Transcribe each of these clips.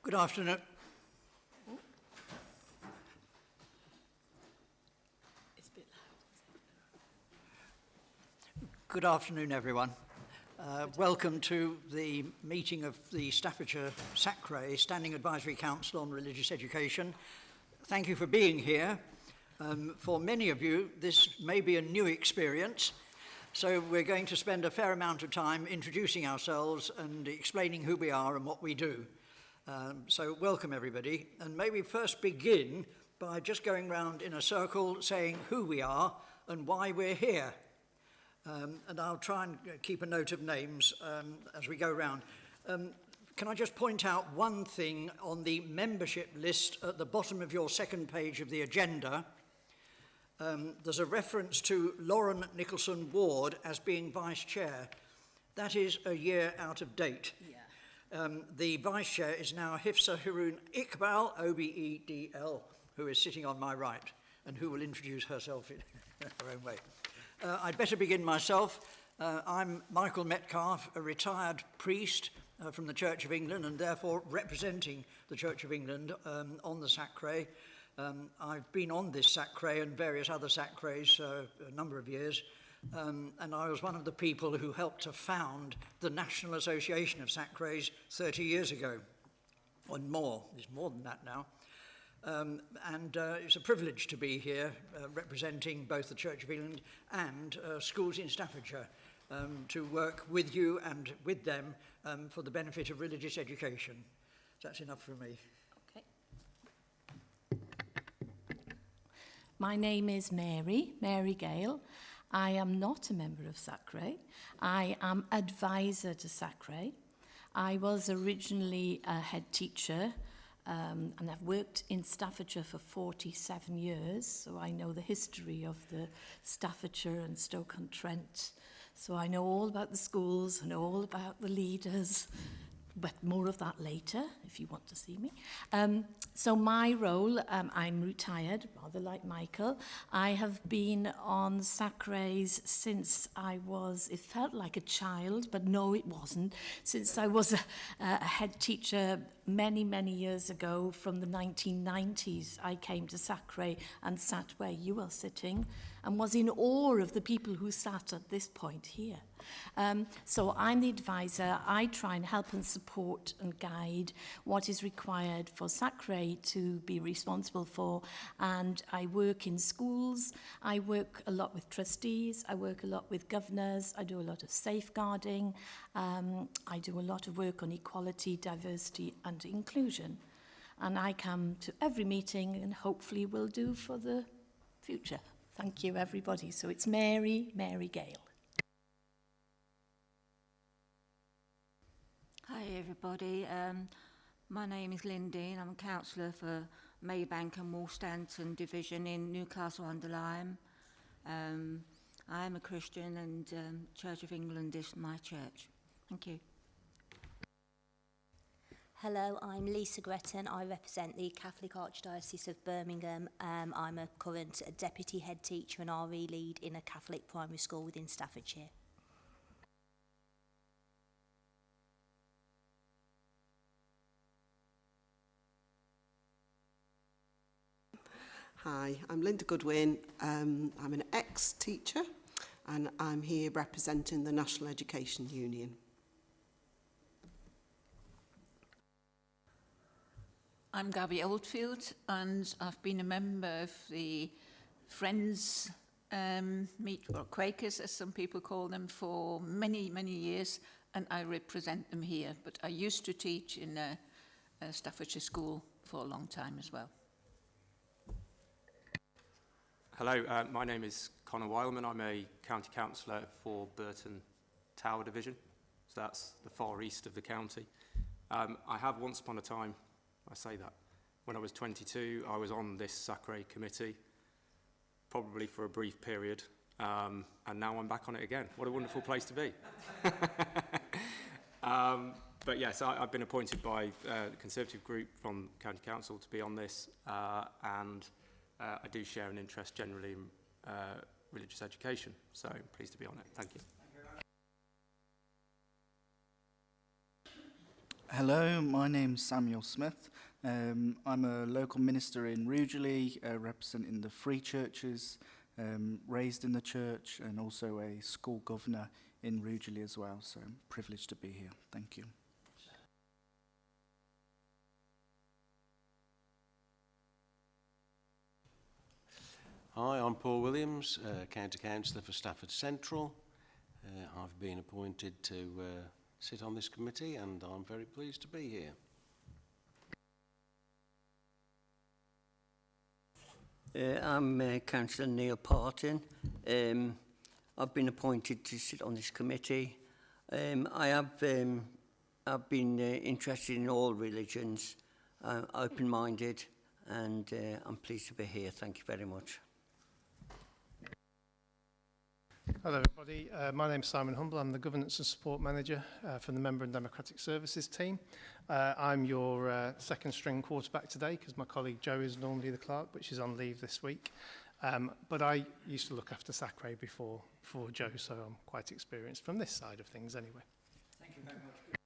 Good afternoon. It's a bit loud. Good afternoon, everyone. Welcome to the meeting of the Staffordshire SACRE, Standing Advisory Council on Religious Education. Thank you for being here. For many of you, this may be a new experience, so we're going to spend a fair amount of time introducing ourselves and explaining who we are and what we do. So welcome, everybody. And may we first begin by just going round in a circle saying who we are and why we're here. And I'll try and keep a note of names as we go round. Can I just point out one thing on the membership list at the bottom of your second page of the agenda? There's a reference to Lauren Nicholson Ward as being vice chair. That is a year out of date. Yeah. The vice chair is now Hifsa Haroon Iqbal, OBEDL, who is sitting on my right and who will introduce herself in her own way. I'd better begin myself. I'm Michael Metcalfe, a retired priest from the Church of England and therefore representing the Church of England on the SACRE. I've been on this SACRE and various other SACREs a number of years, and I was one of the people who helped to found the National Association of SACREs 30 years ago, and more. There's more than that now. And it's a privilege to be here representing both the Church of England and schools in Staffordshire to work with you and with them for the benefit of religious education. So that's enough from me. Okay. My name is Mary Gale. I am not a member of SACRE. I am advisor to SACRE. I was originally a head teacher and I've worked in Staffordshire for 47 years, so I know the history of the Staffordshire and Stoke-on-Trent. So I know all about the schools, I know all about the leaders, but more of that later, if you want to see me. So my role, I'm retired, rather like Michael. I have been on SACREs since I was, it felt like a child, but no, it wasn't. Since I was a head teacher many years ago, from the 1990s, I came to SACRE and sat where you are sitting and was in awe of the people who sat at this point here. So I'm the advisor. I try and help and support and guide what is required for SACRE to be responsible for, and I work in schools. I work a lot with trustees. I work a lot with governors. I do a lot of safeguarding. I do a lot of work on equality, diversity and inclusion, and I come to every meeting and hopefully will do for the future. Thank you, everybody. So it's Mary Gale. Hi everybody, my name is Lindy and I'm a counsellor for Maybank and Wolstanton Division in Newcastle-under-Lyme. I am a Christian and Church of England is my church. Thank you. Hello, I'm Lisa Gretton. I represent the Catholic Archdiocese of Birmingham. I'm a current deputy head teacher and RE lead in a Catholic primary school within Staffordshire. Hi, I'm Linda Goodwin. I'm an ex-teacher and I'm here representing the National Education Union. I'm Gabby Oldfield and I've been a member of the Friends or Quakers, as some people call them, for many years, and I represent them here. But I used to teach in a Staffordshire school for a long time as well. Hello, my name is Conor Wileman. I'm a county councillor for Burton Tower Division, so that's the far east of the county. I have once upon a time, I say that, when I was 22, I was on this SACRE committee, probably for a brief period, and now I'm back on it again. What a wonderful place to be. But yes, I've been appointed by the Conservative group from County Council to be on this, and I do share an interest generally in religious education, so I'm pleased to be on it. Thank you. Hello, my name's Samuel Smith. I'm a local minister in Rugeley, representing the Free Churches, raised in the church, and also a school governor in Rugeley as well, so I'm privileged to be here. Thank you. Hi, I'm Paul Williams, County Councillor for Stafford Central. I've been appointed to sit on this committee and I'm very pleased to be here. I'm Councillor Neil Parton. I've been appointed to sit on this committee. I've been interested in all religions, open-minded, and I'm pleased to be here. Thank you very much. Hello everybody, my name is Simon Humble. I'm the Governance and Support Manager for the Member and Democratic Services team. I'm your second string quarterback today because my colleague Jo is normally the clerk, but she's on leave this week. But I used to look after SACRE before Jo, so I'm quite experienced from this side of things anyway. Thank you very much.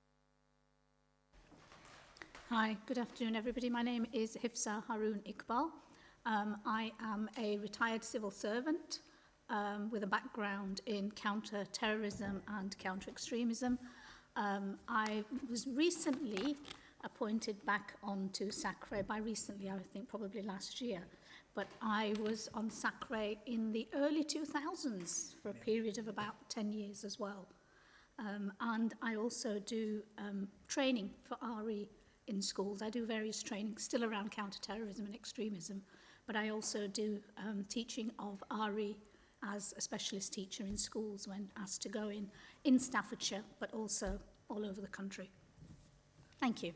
Hi, good afternoon everybody. My name is Hifsa Haroon Iqbal. I am a retired civil servant with a background in counter-terrorism and counter-extremism. I was recently appointed back onto SACRE. By recently, I think probably last year. But I was on SACRE in the early 2000s for a period of about 10 years as well. And I also do training for RE in schools. I do various trainings still around counter-terrorism and extremism, but I also do teaching of RE as a specialist teacher in schools when asked to go in Staffordshire, but also all over the country. Thank you.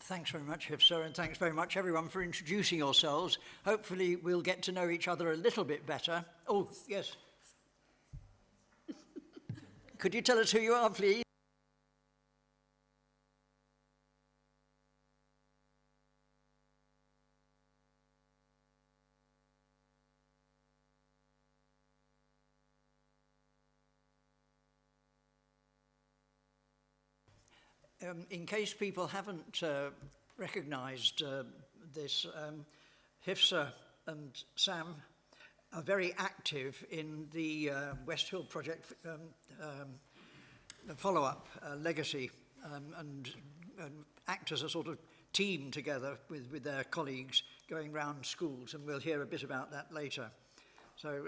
Thanks very much, Hifsa, and thanks very much, everyone, for introducing yourselves. Hopefully we'll get to know each other a little bit better. Oh, yes. Could you tell us who you are, please? In case people haven't recognised this, Hifsa and Sam are very active in the West Hill project follow-up legacy and act as a sort of team together with their colleagues going round schools, and we'll hear a bit about that later. So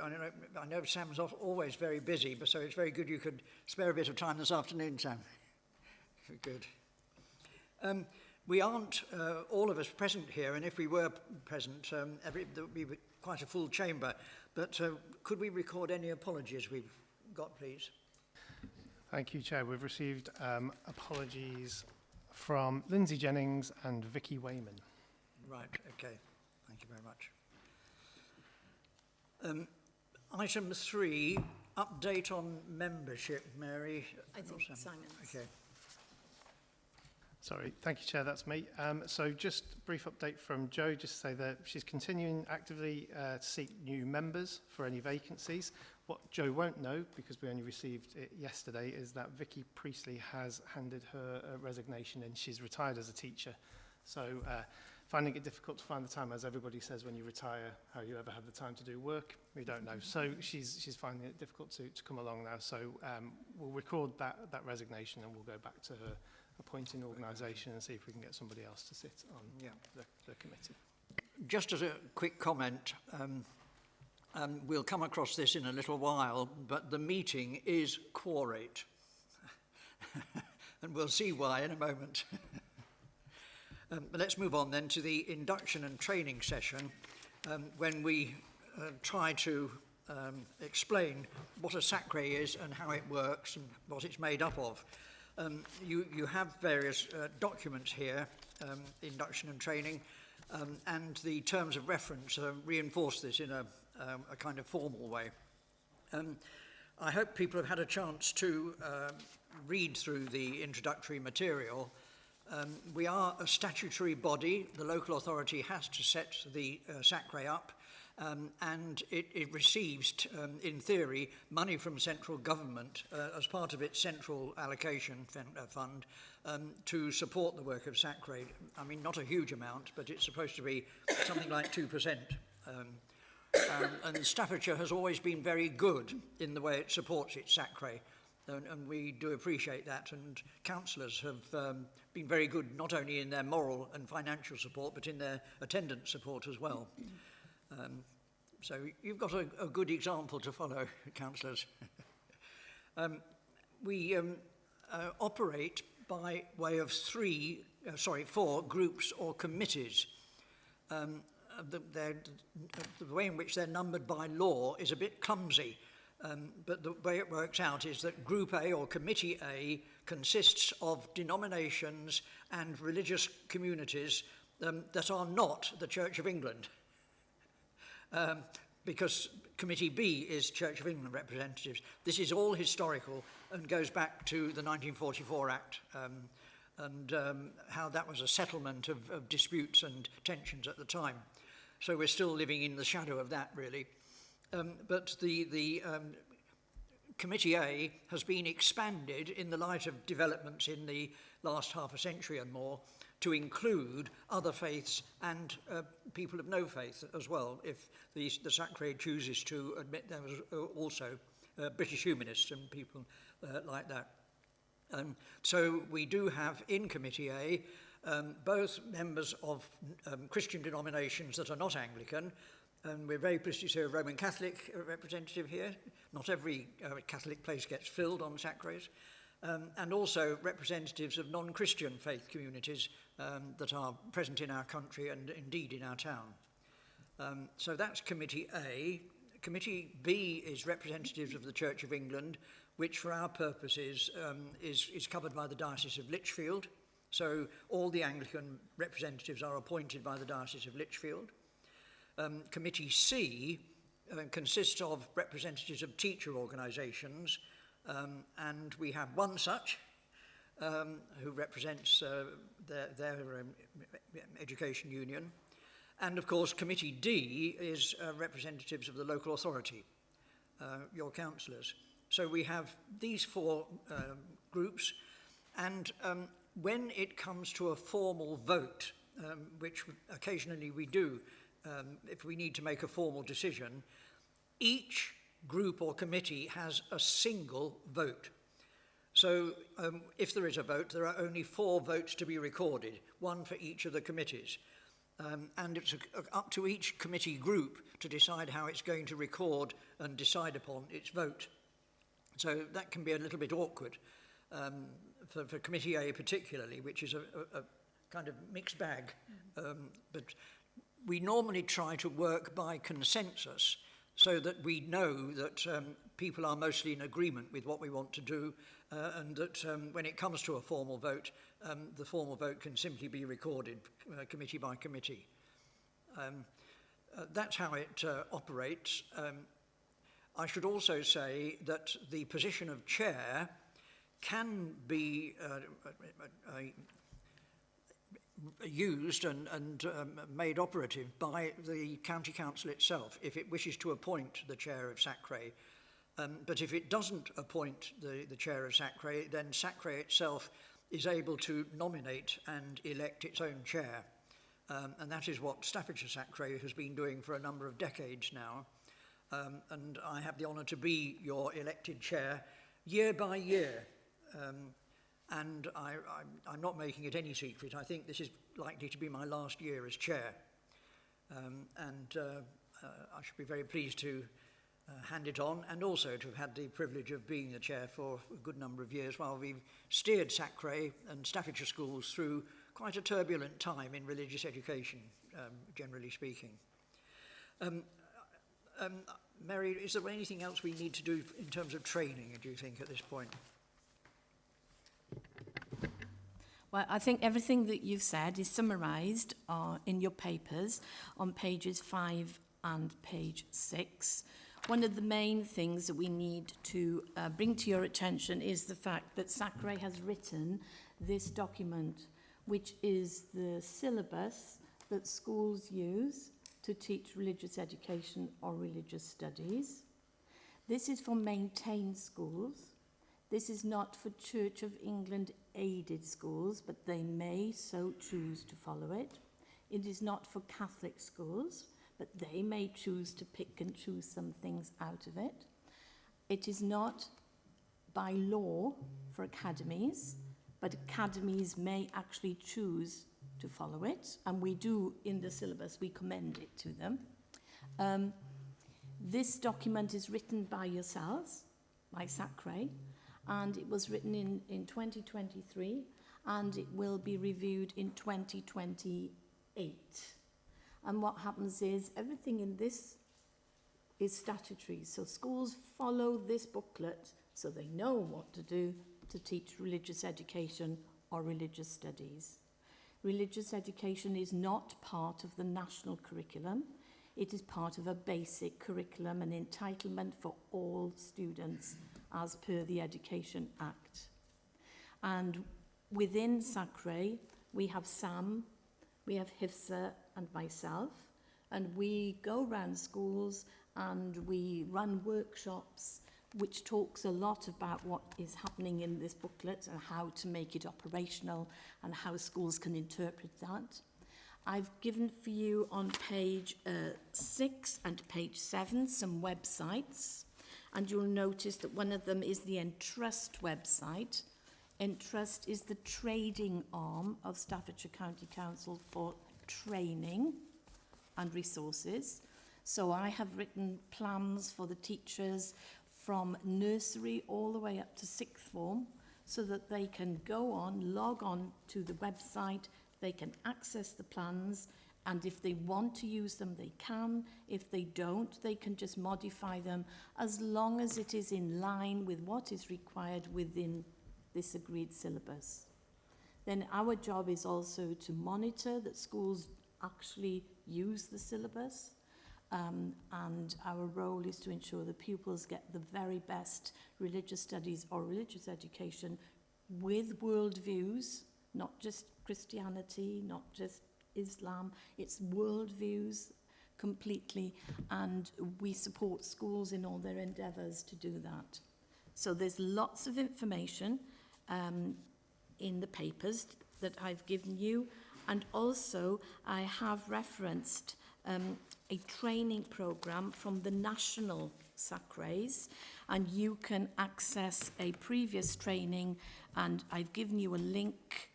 I know Sam's always very busy, but so it's very good you could spare a bit of time this afternoon, Sam. Good. We aren't all of us present here, and if we were present, there would be quite a full chamber. But could we record any apologies we've got, please? Thank you, Chair. We've received apologies from Lindsay Jennings and Vicky Wayman. Right, okay. Thank you very much. Item 3, update on membership, Mary. I think Simon. Okay. Sorry, thank you, Chair, that's me. So just a brief update from Jo, just to say that she's continuing actively to seek new members for any vacancies. What Jo won't know, because we only received it yesterday, is that Vicky Priestley has handed her resignation and she's retired as a teacher. So finding it difficult to find the time, as everybody says when you retire, how you ever have the time to do work, we don't know. So she's finding it difficult to come along now. So we'll record that resignation and we'll go back to her appointing organisation and see if we can get somebody else to sit on the committee. Just as a quick comment, we'll come across this in a little while, but the meeting is quorate. And we'll see why in a moment. But let's move on then to the induction and training session, when we try to explain what a SACRE is and how it works and what it's made up of. You have various documents here, induction and training, and the terms of reference reinforce this in a kind of formal way. I hope people have had a chance to read through the introductory material. We are a statutory body. The local authority has to set the SACRE up, and it receives, in theory, money from central government as part of its central allocation fund to support the work of SACRE. I mean, not a huge amount, but it's supposed to be something like 2%. And Staffordshire has always been very good in the way it supports its SACRE, and we do appreciate that. And councillors have been very good, not only in their moral and financial support, but in their attendance support as well. So you've got a good example to follow, councillors. We operate by way of four groups or committees. The way in which they're numbered by law is a bit clumsy, but the way it works out is that Group A or Committee A consists of denominations and religious communities that are not the Church of England, because Committee B is Church of England representatives. This is all historical and goes back to the 1944 Act and how that was a settlement of disputes and tensions at the time. So we're still living in the shadow of that, really. But the Committee A has been expanded in the light of developments in the last half a century and more to include other faiths and people of no faith as well, if the SACRE chooses to admit there was also British humanists and people like that. So we do have in Committee A both members of Christian denominations that are not Anglican, and we're very pleased to see a Roman Catholic representative here. Not every Catholic place gets filled on SACREs. And also representatives of non-Christian faith communities that are present in our country and indeed in our town. So that's Committee A. Committee B is representatives of the Church of England, which for our purposes is covered by the Diocese of Lichfield. So all the Anglican representatives are appointed by the Diocese of Lichfield. Committee C consists of representatives of teacher organisations, and we have one such who represents their education union. And of course, Committee D is representatives of the local authority, your councillors. So we have these four groups, and when it comes to a formal vote, which occasionally we do if we need to make a formal decision, each group or committee has a single vote. So if there is a vote, there are only 4 votes to be recorded, one for each of the committees. And it's up to each committee group to decide how it's going to record and decide upon its vote. So that can be a little bit awkward for Committee A particularly, which is a kind of mixed bag. But we normally try to work by consensus so that we know that people are mostly in agreement with what we want to do, and that when it comes to a formal vote, the formal vote can simply be recorded committee by committee. That's how it operates. I should also say that the position of chair can be used and made operative by the county council itself if it wishes to appoint the chair of SACRE. But if it doesn't appoint the chair of SACRE, then SACRE itself is able to nominate and elect its own chair. And that is what Staffordshire SACRE has been doing for a number of decades now. And I have the honour to be your elected chair year by year. And I'm not making it any secret. I think this is likely to be my last year as chair. I should be very pleased to hand it on, and also to have had the privilege of being the chair for a good number of years while we've steered SACRE and Staffordshire schools through quite a turbulent time in religious education, generally speaking. Mary, is there anything else we need to do in terms of training, do you think, at this point? Well, I think everything that you've said is summarised in your papers on pages 5 and page 6. One of the main things that we need to bring to your attention is the fact that SACRE has written this document, which is the syllabus that schools use to teach religious education or religious studies. This is for maintained schools. This is not for Church of England aided schools, but they may so choose to follow it. It is not for Catholic schools, but they may choose to pick and choose some things out of it. It is not by law for academies, but academies may actually choose to follow it, and we do in the syllabus, we commend it to them. This document is written by yourselves, by SACRE, and it was written in 2023, and it will be reviewed in 2028. And what happens is everything in this is statutory, so schools follow this booklet so they know what to do to teach religious education or religious studies. Religious education is not part of the national curriculum. It is part of a basic curriculum and entitlement for all students as per the Education Act. And within SACRE, we have Sam, we have Hifsa and myself, and we go around schools and we run workshops which talks a lot about what is happening in this booklet and how to make it operational and how schools can interpret that. I've given for you on page 6 and page 7 some websites, and you'll notice that one of them is the Entrust website. Entrust is the trading arm of Staffordshire County Council for training and resources. So I have written plans for the teachers from nursery all the way up to sixth form so that they can go on, log on to the website, they can access the plans, and if they want to use them, they can. If they don't, they can just modify them as long as it is in line with what is required within this agreed syllabus. Then our job is also to monitor that schools actually use the syllabus, and our role is to ensure that pupils get the very best religious studies or religious education with worldviews, not just Christianity, not just Islam, it's worldviews completely, and we support schools in all their endeavours to do that. So there's lots of information in the papers that I've given you, and also I have referenced a training programme from the national SACREs, and you can access a previous training, and I've given you a link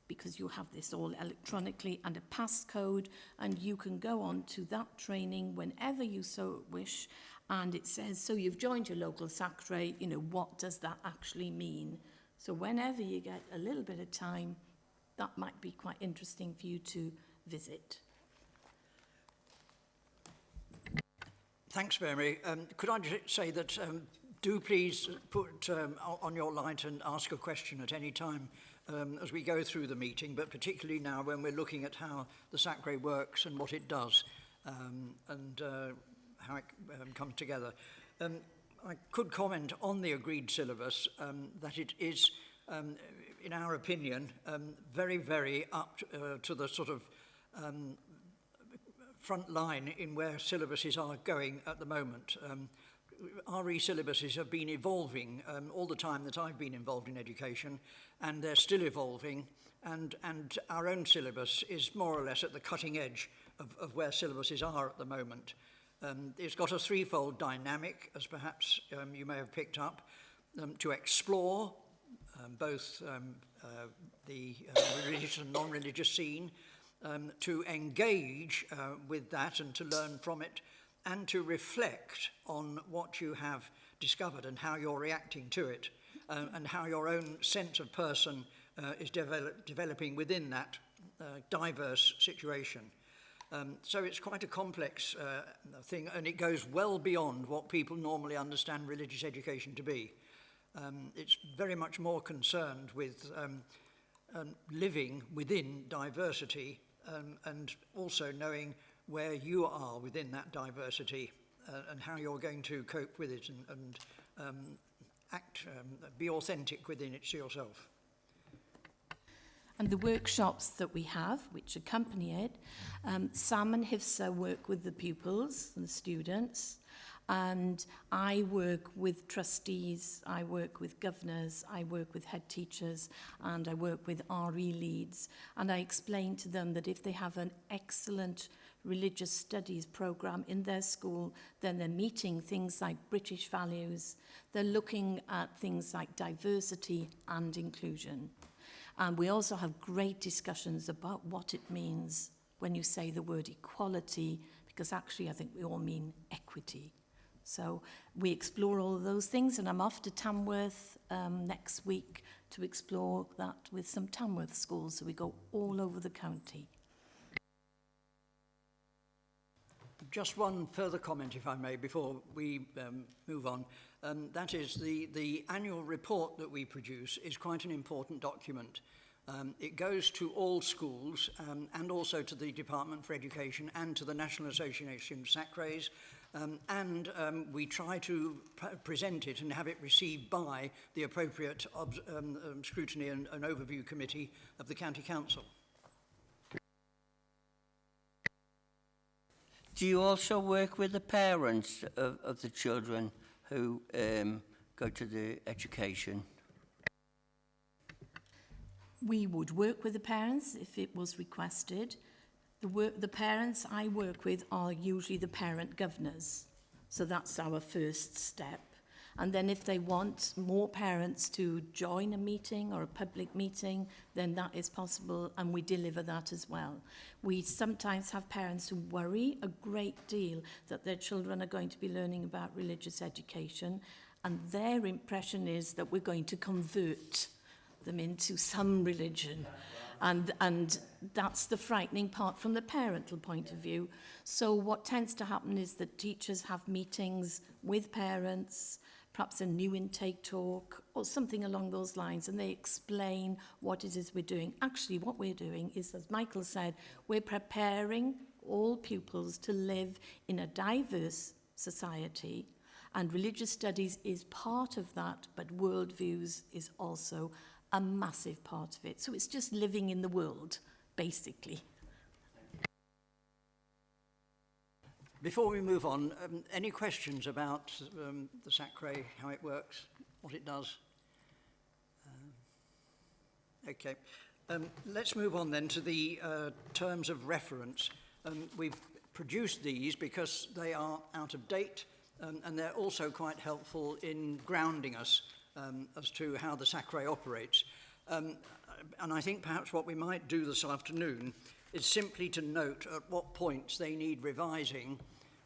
because you have this all electronically and a passcode, and you can go on to that training whenever you so wish, and it says, so you've joined your local SACRE, you know, what does that actually mean? So whenever you get a little bit of time, that might be quite interesting for you to visit. Thanks, Mary. Could I just say that do please put on your light and ask a question at any time as we go through the meeting, but particularly now when we're looking at how the SACRE works and what it does and how it comes together. I could comment on the agreed syllabus that it is, in our opinion, very, very up to the sort of front line in where syllabuses are going at the moment. RE syllabuses have been evolving all the time that I've been involved in education, and they're still evolving, and our own syllabus is more or less at the cutting edge of where syllabuses are at the moment. It's got a threefold dynamic, as perhaps you may have picked up, to explore both the religious and non-religious scene, to engage with that and to learn from it, and to reflect on what you have discovered and how you're reacting to it, and how your own sense of person is developing within that diverse situation. So it's quite a complex thing, and it goes well beyond what people normally understand religious education to be. It's very much more concerned with living within diversity and also knowing where you are within that diversity and how you're going to cope with it and act, be authentic within it to yourself. And the workshops that we have, which accompany it, Sam and Hifsa work with the pupils and the students, and I work with trustees, I work with governors, I work with head teachers, and I work with RE leads. And I explain to them that if they have an excellent religious studies program in their school, then they're meeting things like British values, they're looking at things like diversity and inclusion. And we also have great discussions about what it means when you say the word equality, because actually I think we all mean equity. So we explore all of those things, and I'm off to Tamworth next week to explore that with some Tamworth schools, so we go all over the county. Just one further comment, if I may, before we move on. That is, the annual report that we produce is quite an important document. It goes to all schools and also to the Department for Education and to the National Association of SACREs, and we try to present it and have it received by the appropriate scrutiny and overview committee of the County Council. Do you also work with the parents of the children who go to the education? We would work with the parents if it was requested. The parents I work with are usually the parent governors. So that's our first step. And then if they want more parents to join a meeting or a public meeting, then that is possible, and we deliver that as well. We sometimes have parents who worry a great deal that their children are going to be learning about religious education, and their impression is that we're going to convert them into some religion. And that's the frightening part from the parental point of view. So what tends to happen is that teachers have meetings with parents, perhaps a new intake talk or something along those lines, and they explain what it is we're doing. Actually, what we're doing is, as Michael said, we're preparing all pupils to live in a diverse society, and religious studies is part of that, but worldviews is also a massive part of it. So it's just living in the world, basically. Before we move on, any questions about the SACRE, how it works, what it does? Okay. Let's move on then to the terms of reference. We've produced these because they are out of date, and they're also quite helpful in grounding us as to how the SACRE operates. And I think perhaps what we might do this afternoon is simply to note at what points they need revising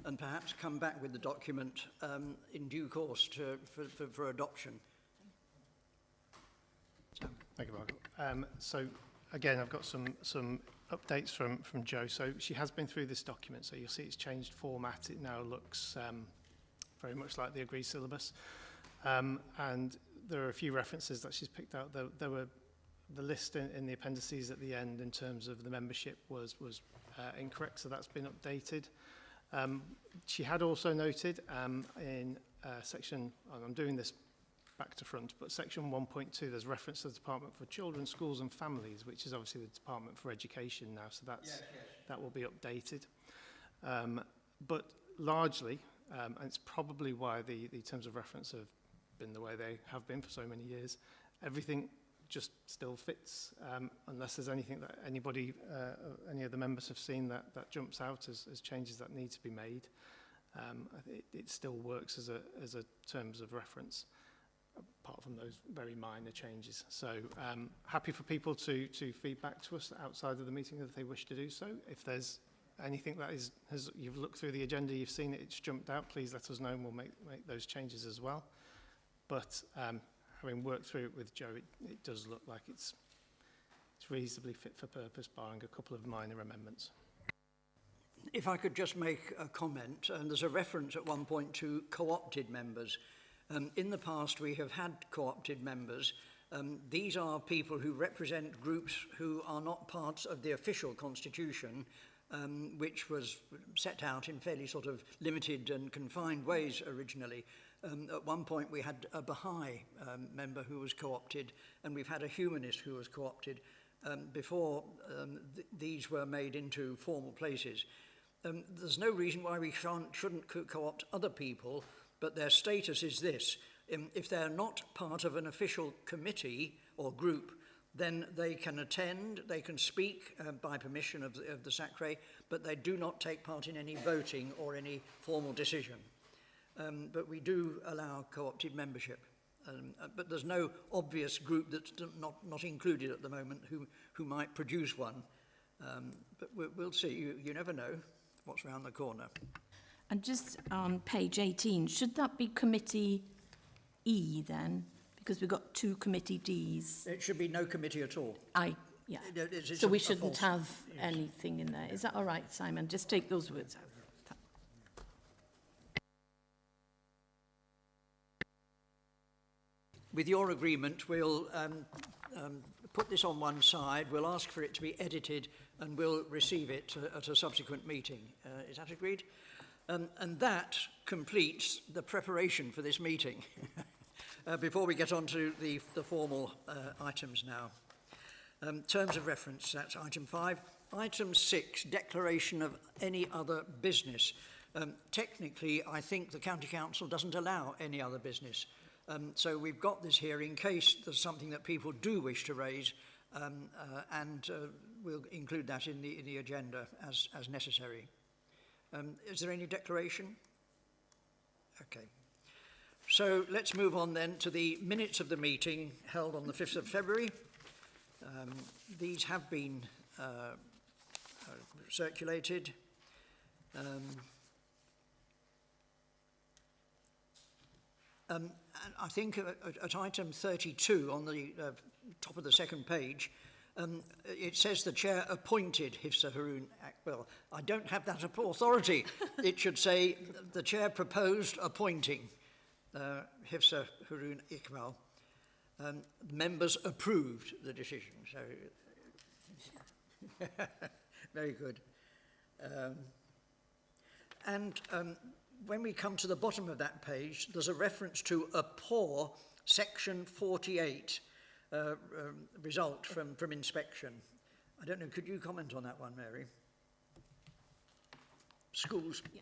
and perhaps come back with the document in due course for adoption. Thank you, Michael. So again, I've got some updates from Jo. So she has been through this document, so you'll see it's changed format. It now looks very much like the agreed syllabus. And there are a few references that she's picked out. There were the list in the appendices at the end in terms of the membership was incorrect, so that's been updated. She had also noted in section, I'm doing this back to front, but section 1.2, there's reference to the Department for Children, Schools and Families, which is obviously the Department for Education now, so that will be updated. But largely, and it's probably why the terms of reference have been the way they have been for so many years, everything just still fits, unless there's anything that anybody, any of the members have seen that jumps out as changes that need to be made. It still works as a terms of reference, apart from those very minor changes. So happy for people to feed back to us outside of the meeting if they wish to do so. If there's anything that you've looked through the agenda, you've seen it's jumped out, please let us know and we'll make those changes as well. But having worked through it with Jo, it does look like it's reasonably fit for purpose, barring a couple of minor amendments. If I could just make a comment, there's a reference at one point to co-opted members. In the past, we have had co-opted members. These are people who represent groups who are not parts of the official constitution, which was set out in fairly sort of limited and confined ways originally. At one point we had a Baha'i member who was co-opted, and we've had a humanist who was co-opted. before these were made into formal places. There's no reason why we shouldn't co-opt other people, but their status is this. If they're not part of an official committee or group, then they can attend, they can speak by permission of the SACRE, but they do not take part in any voting or any formal decision. But we do allow co-opted membership. But there's no obvious group that's not included at the moment who might produce one. But we'll see. You never know what's around the corner. And just on page 18, should that be Committee E then? Because we've got 2 Committee Ds. It should be no committee at all. Yeah. It's So we shouldn't have anything in there. Is that all right, Simon? Just take those words out. With your agreement, we'll put this on one side, we'll ask for it to be edited, and we'll receive it at a subsequent meeting. Is that agreed? And that completes the preparation for this meeting. Before we get on to the formal items now. Terms of reference, that's item 5. Item 6, declaration of any other business. Technically, I think the County Council doesn't allow any other business. So we've got this here in case there's something that people do wish to raise, and we'll include that in the agenda as necessary. Is there any declaration? Okay. So let's move on then to the minutes of the meeting held on the 5th of February. These have been circulated. And I think at item 32 on the top of the second page, it says the chair appointed Hifsa Haroon Iqbal. I don't have that authority. It should say the chair proposed appointing Hifsa Haroon Iqbal. Members approved the decision. So very good. When we come to the bottom of that page, there's a reference to a poor section 48 result from inspection. I don't know, could you comment on that one, Mary? Schools. Yeah.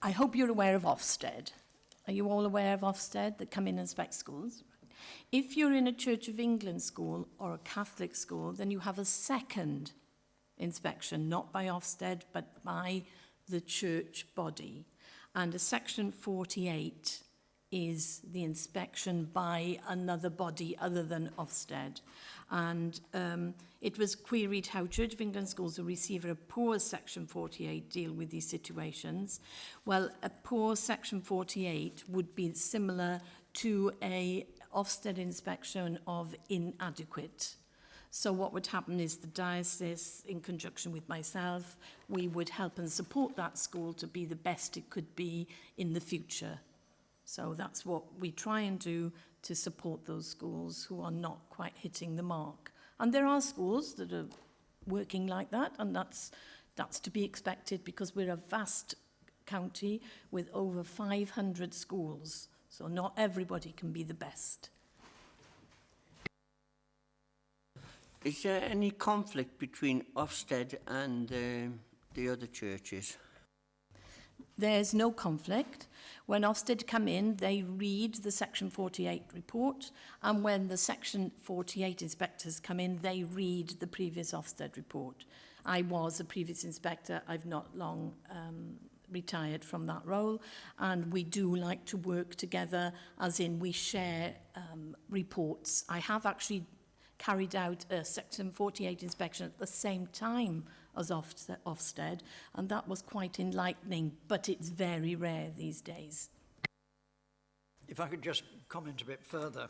I hope you're aware of Ofsted. Are you all aware of Ofsted that come in and inspect schools? If you're in a Church of England school or a Catholic school, then you have a second inspection, not by Ofsted, but by the church body. And a section 48 is the inspection by another body other than Ofsted. And it was queried how Church of England schools who receive a poor section 48 deal with these situations. Well, a poor section 48 would be similar to a Ofsted inspection of inadequate. So what would happen is the diocese, in conjunction with myself, we would help and support that school to be the best it could be in the future. So that's what we try and do to support those schools who are not quite hitting the mark. And there are schools that are working like that, and that's to be expected because we're a vast county with over 500 schools. So not everybody can be the best. Is there any conflict between Ofsted and the other churches? There's no conflict. When Ofsted come in, they read the Section 48 report, and when the Section 48 inspectors come in, they read the previous Ofsted report. I was a previous inspector. I've not long retired from that role, and we do like to work together, as in we share reports. I have actually carried out a Section 48 inspection at the same time as Ofsted, and that was quite enlightening, but it's very rare these days. If I could just comment a bit further,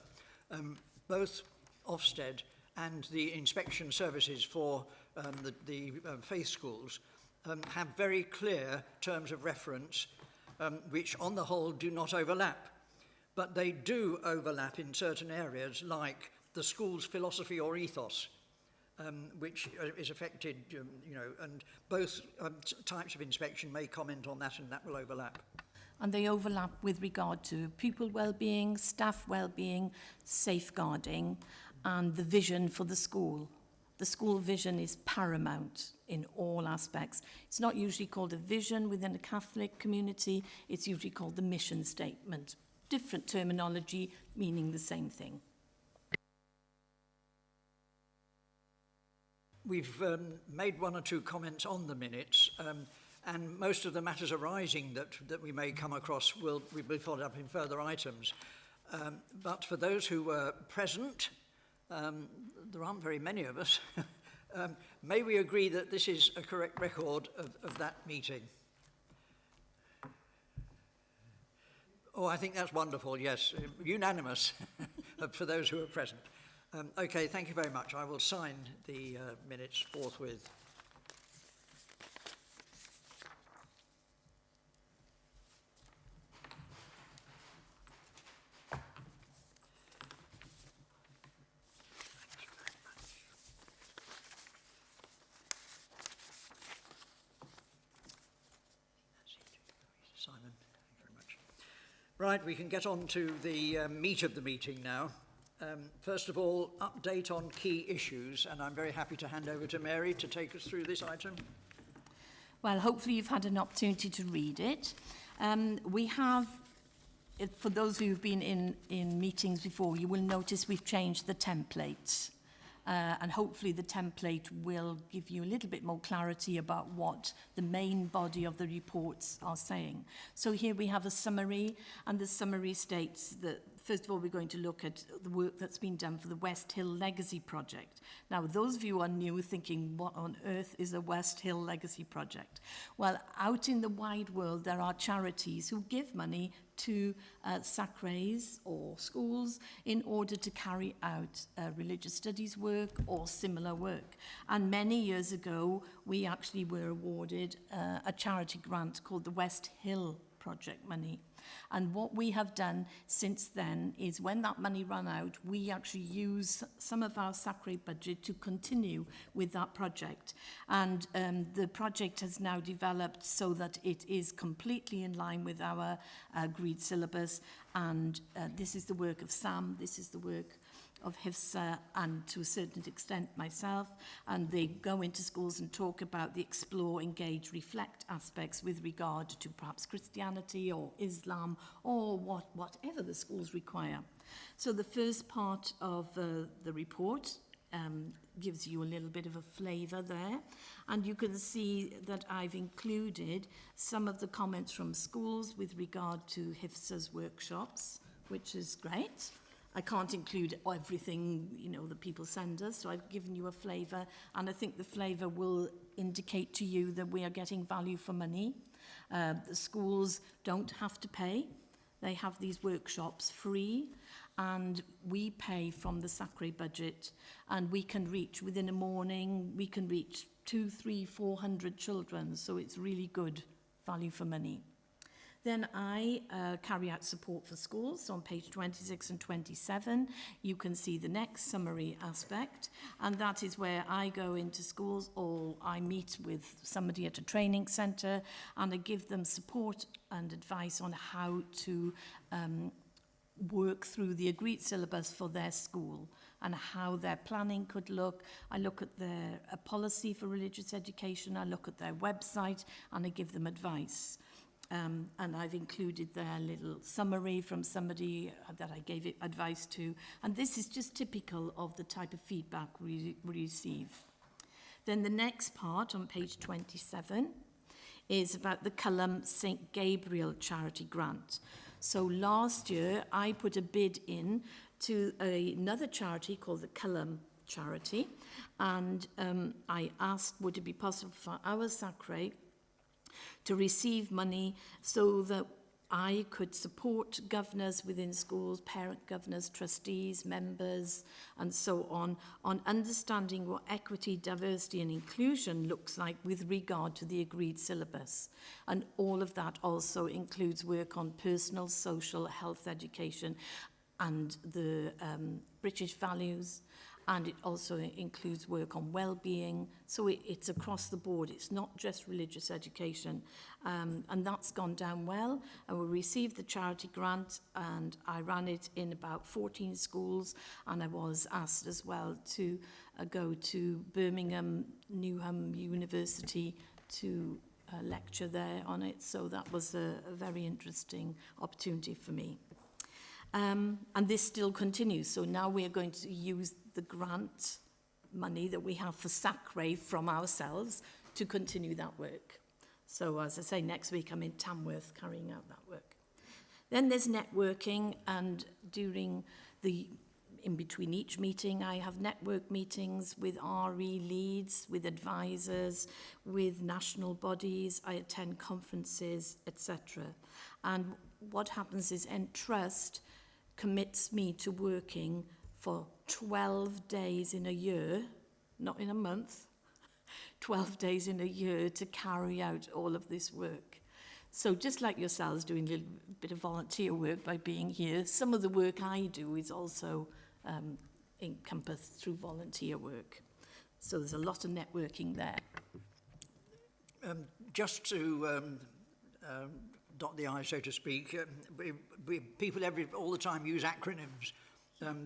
both Ofsted and the inspection services for the faith schools have very clear terms of reference, which on the whole do not overlap, but they do overlap in certain areas like the school's philosophy or ethos, which is affected, and both types of inspection may comment on that, and that will overlap. and they overlap with regard to pupil well-being, staff well-being, safeguarding, and the vision for the school. The school vision is paramount in all aspects. It's not usually called a vision within a Catholic community, it's usually called the mission statement. Different terminology, meaning the same thing. We've made one or two comments on the minutes, and most of the matters arising that we may come across will be followed up in further items. But for those who were present, there aren't very many of us, may we agree that this is a correct record of that meeting? Oh, I think that's wonderful, yes, unanimous for those who are present. Okay, thank you very much. I will sign the minutes forthwith. Simon, thank you very much. Right, we can get on to the meat of the meeting now. First of all, update on key issues, and I'm very happy to hand over to Mary to take us through this item. Well, hopefully you've had an opportunity to read it. We have, for those who've been in meetings before, you will notice we've changed the template. And hopefully the template will give you a little bit more clarity about what the main body of the reports are saying. So here we have a summary, and the summary states that, first of all, we're going to look at the work that's been done for the West Hill Legacy Project. Now, those of you who are new thinking, what on earth is a West Hill Legacy Project? Well, out in the wide world, there are charities who give money to SACREs or schools in order to carry out religious studies work or similar work. And many years ago, we actually were awarded a charity grant called the West Hill Project money. And what we have done since then is when that money ran out, we actually use some of our SACRE budget to continue with that project. And the project has now developed so that it is completely in line with our agreed syllabus. And this is the work of Sam, this is the work of Hifsa, and to a certain extent myself, and they go into schools and talk about the explore, engage, reflect aspects with regard to perhaps Christianity or Islam or whatever the schools require. So the first part of the report gives you a little bit of a flavour there, and you can see that I've included some of the comments from schools with regard to Hifsa's workshops, which is great. I can't include everything, you know, that people send us, so I've given you a flavour, and I think the flavour will indicate to you that we are getting value for money. The schools don't have to pay. They have these workshops free, and we pay from the SACRE budget, and we can reach, within a morning, we can reach 200, 300, 400 children, so it's really good value for money. Then I carry out support for schools. So on page 26 and 27, you can see the next summary aspect, and that is where I go into schools or I meet with somebody at a training centre and I give them support and advice on how to work through the agreed syllabus for their school and how their planning could look. I look at their policy for religious education, I look at their website, and I give them advice. And I've included their little summary from somebody that I gave advice to. And this is just typical of the type of feedback we receive. Then the next part on page 27 is about the Culham St. Gabriel charity grant. So last year I put a bid in to another charity called the Culham Charity. And I asked, would it be possible for our SACRE to receive money so that I could support governors within schools, parent governors, trustees, members, and so on understanding what equity, diversity and inclusion looks like with regard to the agreed syllabus. And all of that also includes work on personal, social, health education and the British values and it also includes work on well-being. So it's across the board. It's not just religious education. And that's gone down well. And we received the charity grant, and I ran it in about 14 schools. And I was asked as well to go to Birmingham, Newham University to lecture there on it. So that was a very interesting opportunity for me. And this still continues. So now we are going to use the grant money that we have for SACRE from ourselves to continue that work. So as I say, next week I'm in Tamworth carrying out that work. Then there's networking, and in between each meeting, I have network meetings with RE leads, with advisors, with national bodies. I attend conferences, etc. And what happens is Entrust commits me to working for 12 days in a year, not in a month, 12 days in a year to carry out all of this work. So just like yourselves doing a little bit of volunteer work by being here, some of the work I do is also encompassed through volunteer work. So there's a lot of networking there. Just to dot the I, so to speak, people all the time use acronyms,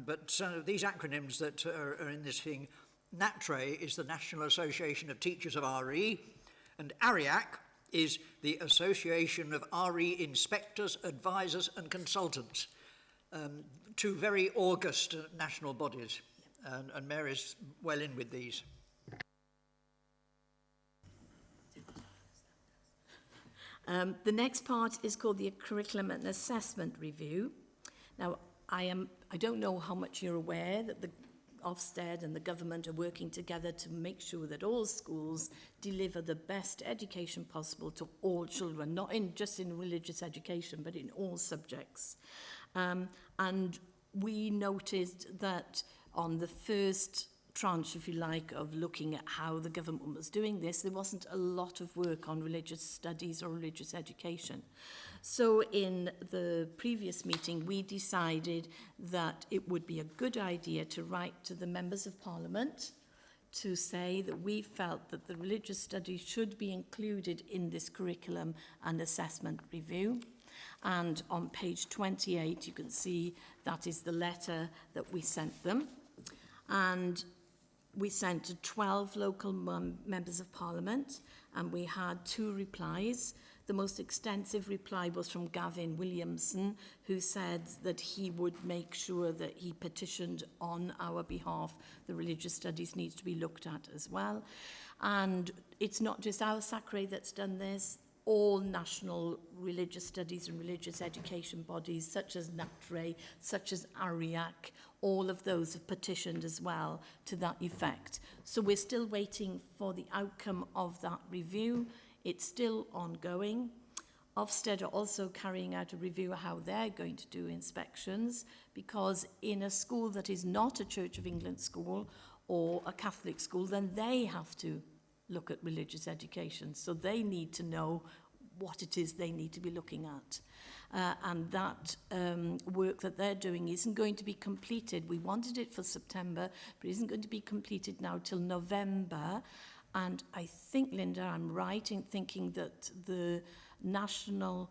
but these acronyms that are in this thing, NATRE is the National Association of Teachers of RE, and ARIAC is the Association of RE Inspectors, Advisors and Consultants. Two very august national bodies, and Mary's well in with these. The next part is called the Curriculum and Assessment Review. Now, I don't know how much you're aware that the Ofsted and the government are working together to make sure that all schools deliver the best education possible to all children, not just in religious education, but in all subjects. And we noticed that on the first tranche, if you like, of looking at how the government was doing this, there wasn't a lot of work on religious studies or religious education. So in the previous meeting, we decided that it would be a good idea to write to the members of Parliament to say that we felt that the religious studies should be included in this curriculum and assessment review. And on page 28, you can see that is the letter that we sent them. And we sent to 12 local members of Parliament, and we had 2 replies. The most extensive reply was from Gavin Williamson, who said that he would make sure that he petitioned on our behalf. The religious studies needs to be looked at as well. And it's not just our SACRE that's done this. All national religious studies and religious education bodies, such as NATRE, such as ARIAC, all of those have petitioned as well to that effect. So we're still waiting for the outcome of that review. It's still ongoing. Ofsted are also carrying out a review of how they're going to do inspections, because in a school that is not a Church of England school or a Catholic school, then they have to look at religious education. So they need to know what it is they need to be looking at. And that work that they're doing isn't going to be completed. We wanted it for September, but it isn't going to be completed now till November. And I think, Linda, I'm right in thinking that the national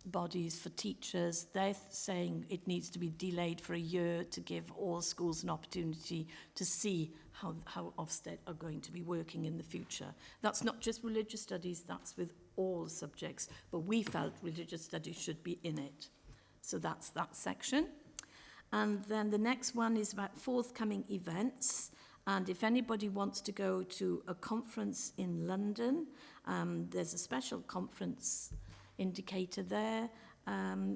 bodies for teachers, they're saying it needs to be delayed for a year to give all schools an opportunity to see how Ofsted are going to be working in the future. That's not just religious studies, that's with all subjects, but we felt religious studies should be in it. So that's that section. And then the next one is about forthcoming events. And if anybody wants to go to a conference in London, there's a special conference indicator there.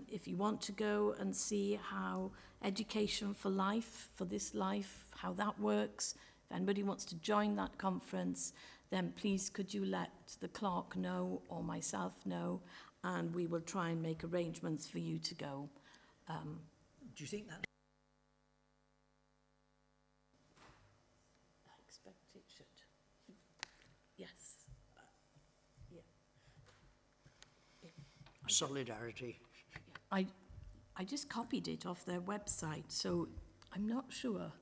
If you want to go and see how education for life, for this life, how that works, if anybody wants to join that conference, then please could you let the clerk know or myself know, and we will try and make arrangements for you to go. Do you think that? I expect it should. Yes. Yeah. Solidarity. I just copied it off their website, so I'm not sure.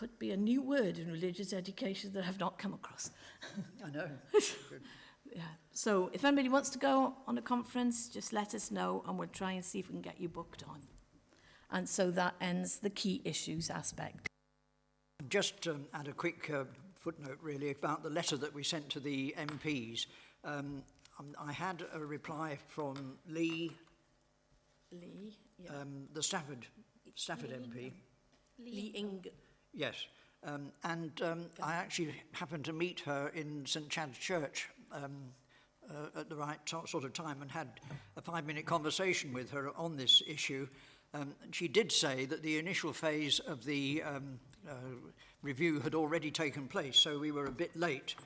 could be a new word in religious education that I've not come across. I know. Yeah. So if anybody wants to go on a conference, just let us know and we'll try and see if we can get you booked on. And so that ends the key issues aspect. Just add a quick footnote, really, about the letter that we sent to the MPs. I had a reply from Lee, yeah. the Stafford MP. Lee Ing. Yes, and I actually happened to meet her in St Chad's Church at the right sort of time and had a 5-minute conversation with her on this issue. She did say that the initial phase of the review had already taken place, so we were a bit late.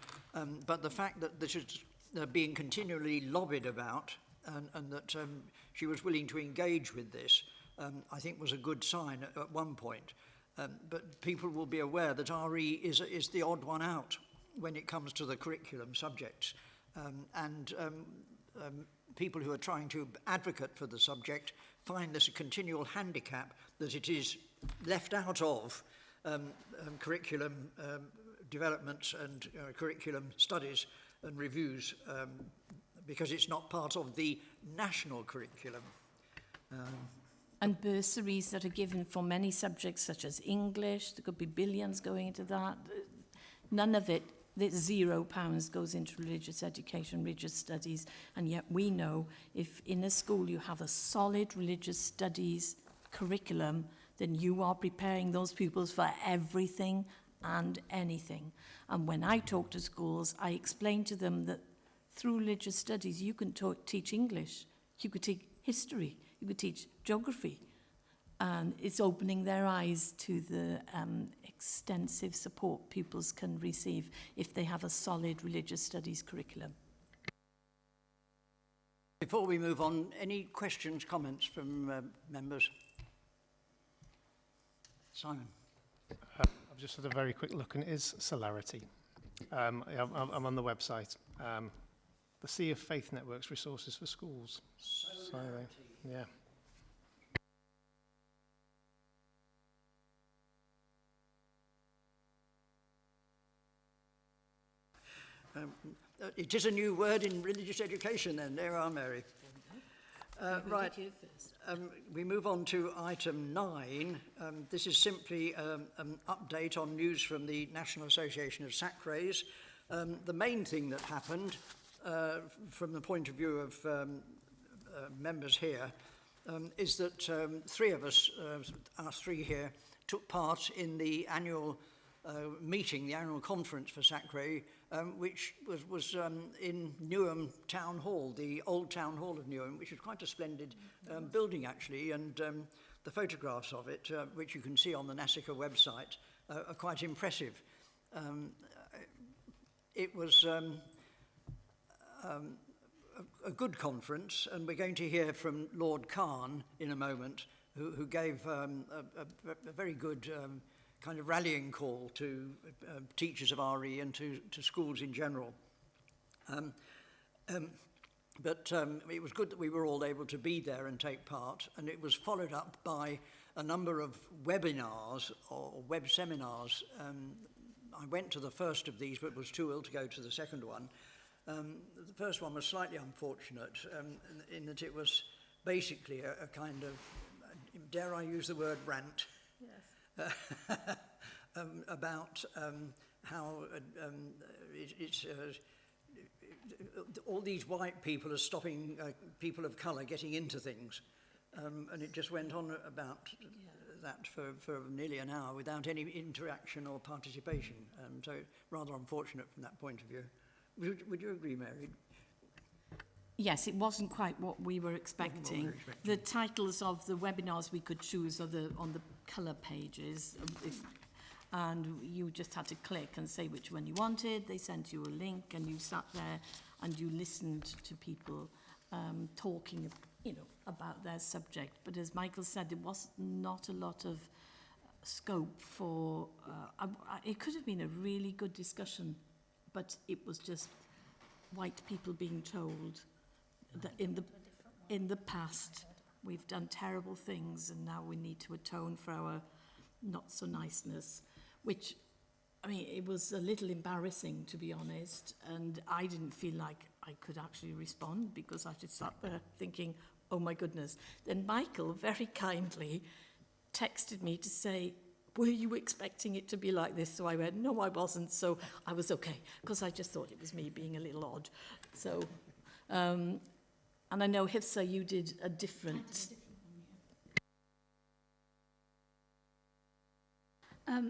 But the fact that this is being continually lobbied about and that she was willing to engage with this, I think was a good sign at one point. But people will be aware that RE is the odd one out when it comes to the curriculum subjects. People who are trying to advocate for the subject find this a continual handicap that it is left out of curriculum developments and curriculum studies and reviews because it's not part of the national curriculum. And bursaries that are given for many subjects such as English, there could be billions going into that. None of it, there's £0 goes into religious education, religious studies, and yet we know if in a school you have a solid religious studies curriculum, then you are preparing those pupils for everything and anything. And when I talk to schools, I explain to them that through religious studies you can teach English, you could teach history, you could teach geography, and it's opening their eyes to the extensive support pupils can receive if they have a solid religious studies curriculum. Before we move on, any questions, comments from members? Simon. I've just had a very quick look, and it is Celerity. I'm on the website. The Sea of Faith Networks Resources for Schools. Yeah. It is a new word in religious education then. There are, Mary. Right. We move on to item 9. This is simply an update on news from the National Association of SACREs. The main thing that happened from the point of view of members here is that 3 of us, our 3 here, took part in the annual meeting, the annual conference for SACRE, which was in Newham Town Hall, the old Town Hall of Newham, which is quite a splendid building actually, and the photographs of it, which you can see on the NASACRE website, are quite impressive. It was a good conference, and we're going to hear from Lord Khan in a moment, who gave a very good kind of rallying call to teachers of RE and to schools in general. But it was good that we were all able to be there and take part, and it was followed up by a number of webinars or web seminars. I went to the first of these, but was too ill to go to the second one. The first one was slightly unfortunate in that it was basically a kind of, dare I use the word rant? Yes. About how all these white people are stopping people of colour getting into things. And it just went on about that for nearly an hour without any interaction or participation. So rather unfortunate from that point of view. Would you agree, Mary? Yes, it wasn't quite what we were expecting. The titles of the webinars we could choose are on the colour pages, and you just had to click and say which one you wanted. They sent you a link, and you sat there and you listened to people talking, about their subject. But as Michael said, there was not a lot of scope for. It could have been a really good discussion, but it was just white people being told that in the past we've done terrible things and now we need to atone for our not so niceness. which, I mean, it was a little embarrassing, to be honest, and I didn't feel like I could actually respond because I just sat there thinking, oh my goodness. Then Michael very kindly texted me to say, were you expecting it to be like this? So I went, no, I wasn't. So I was okay, because I just thought it was me being a little odd. So, and I know, Hifsa, you did a different...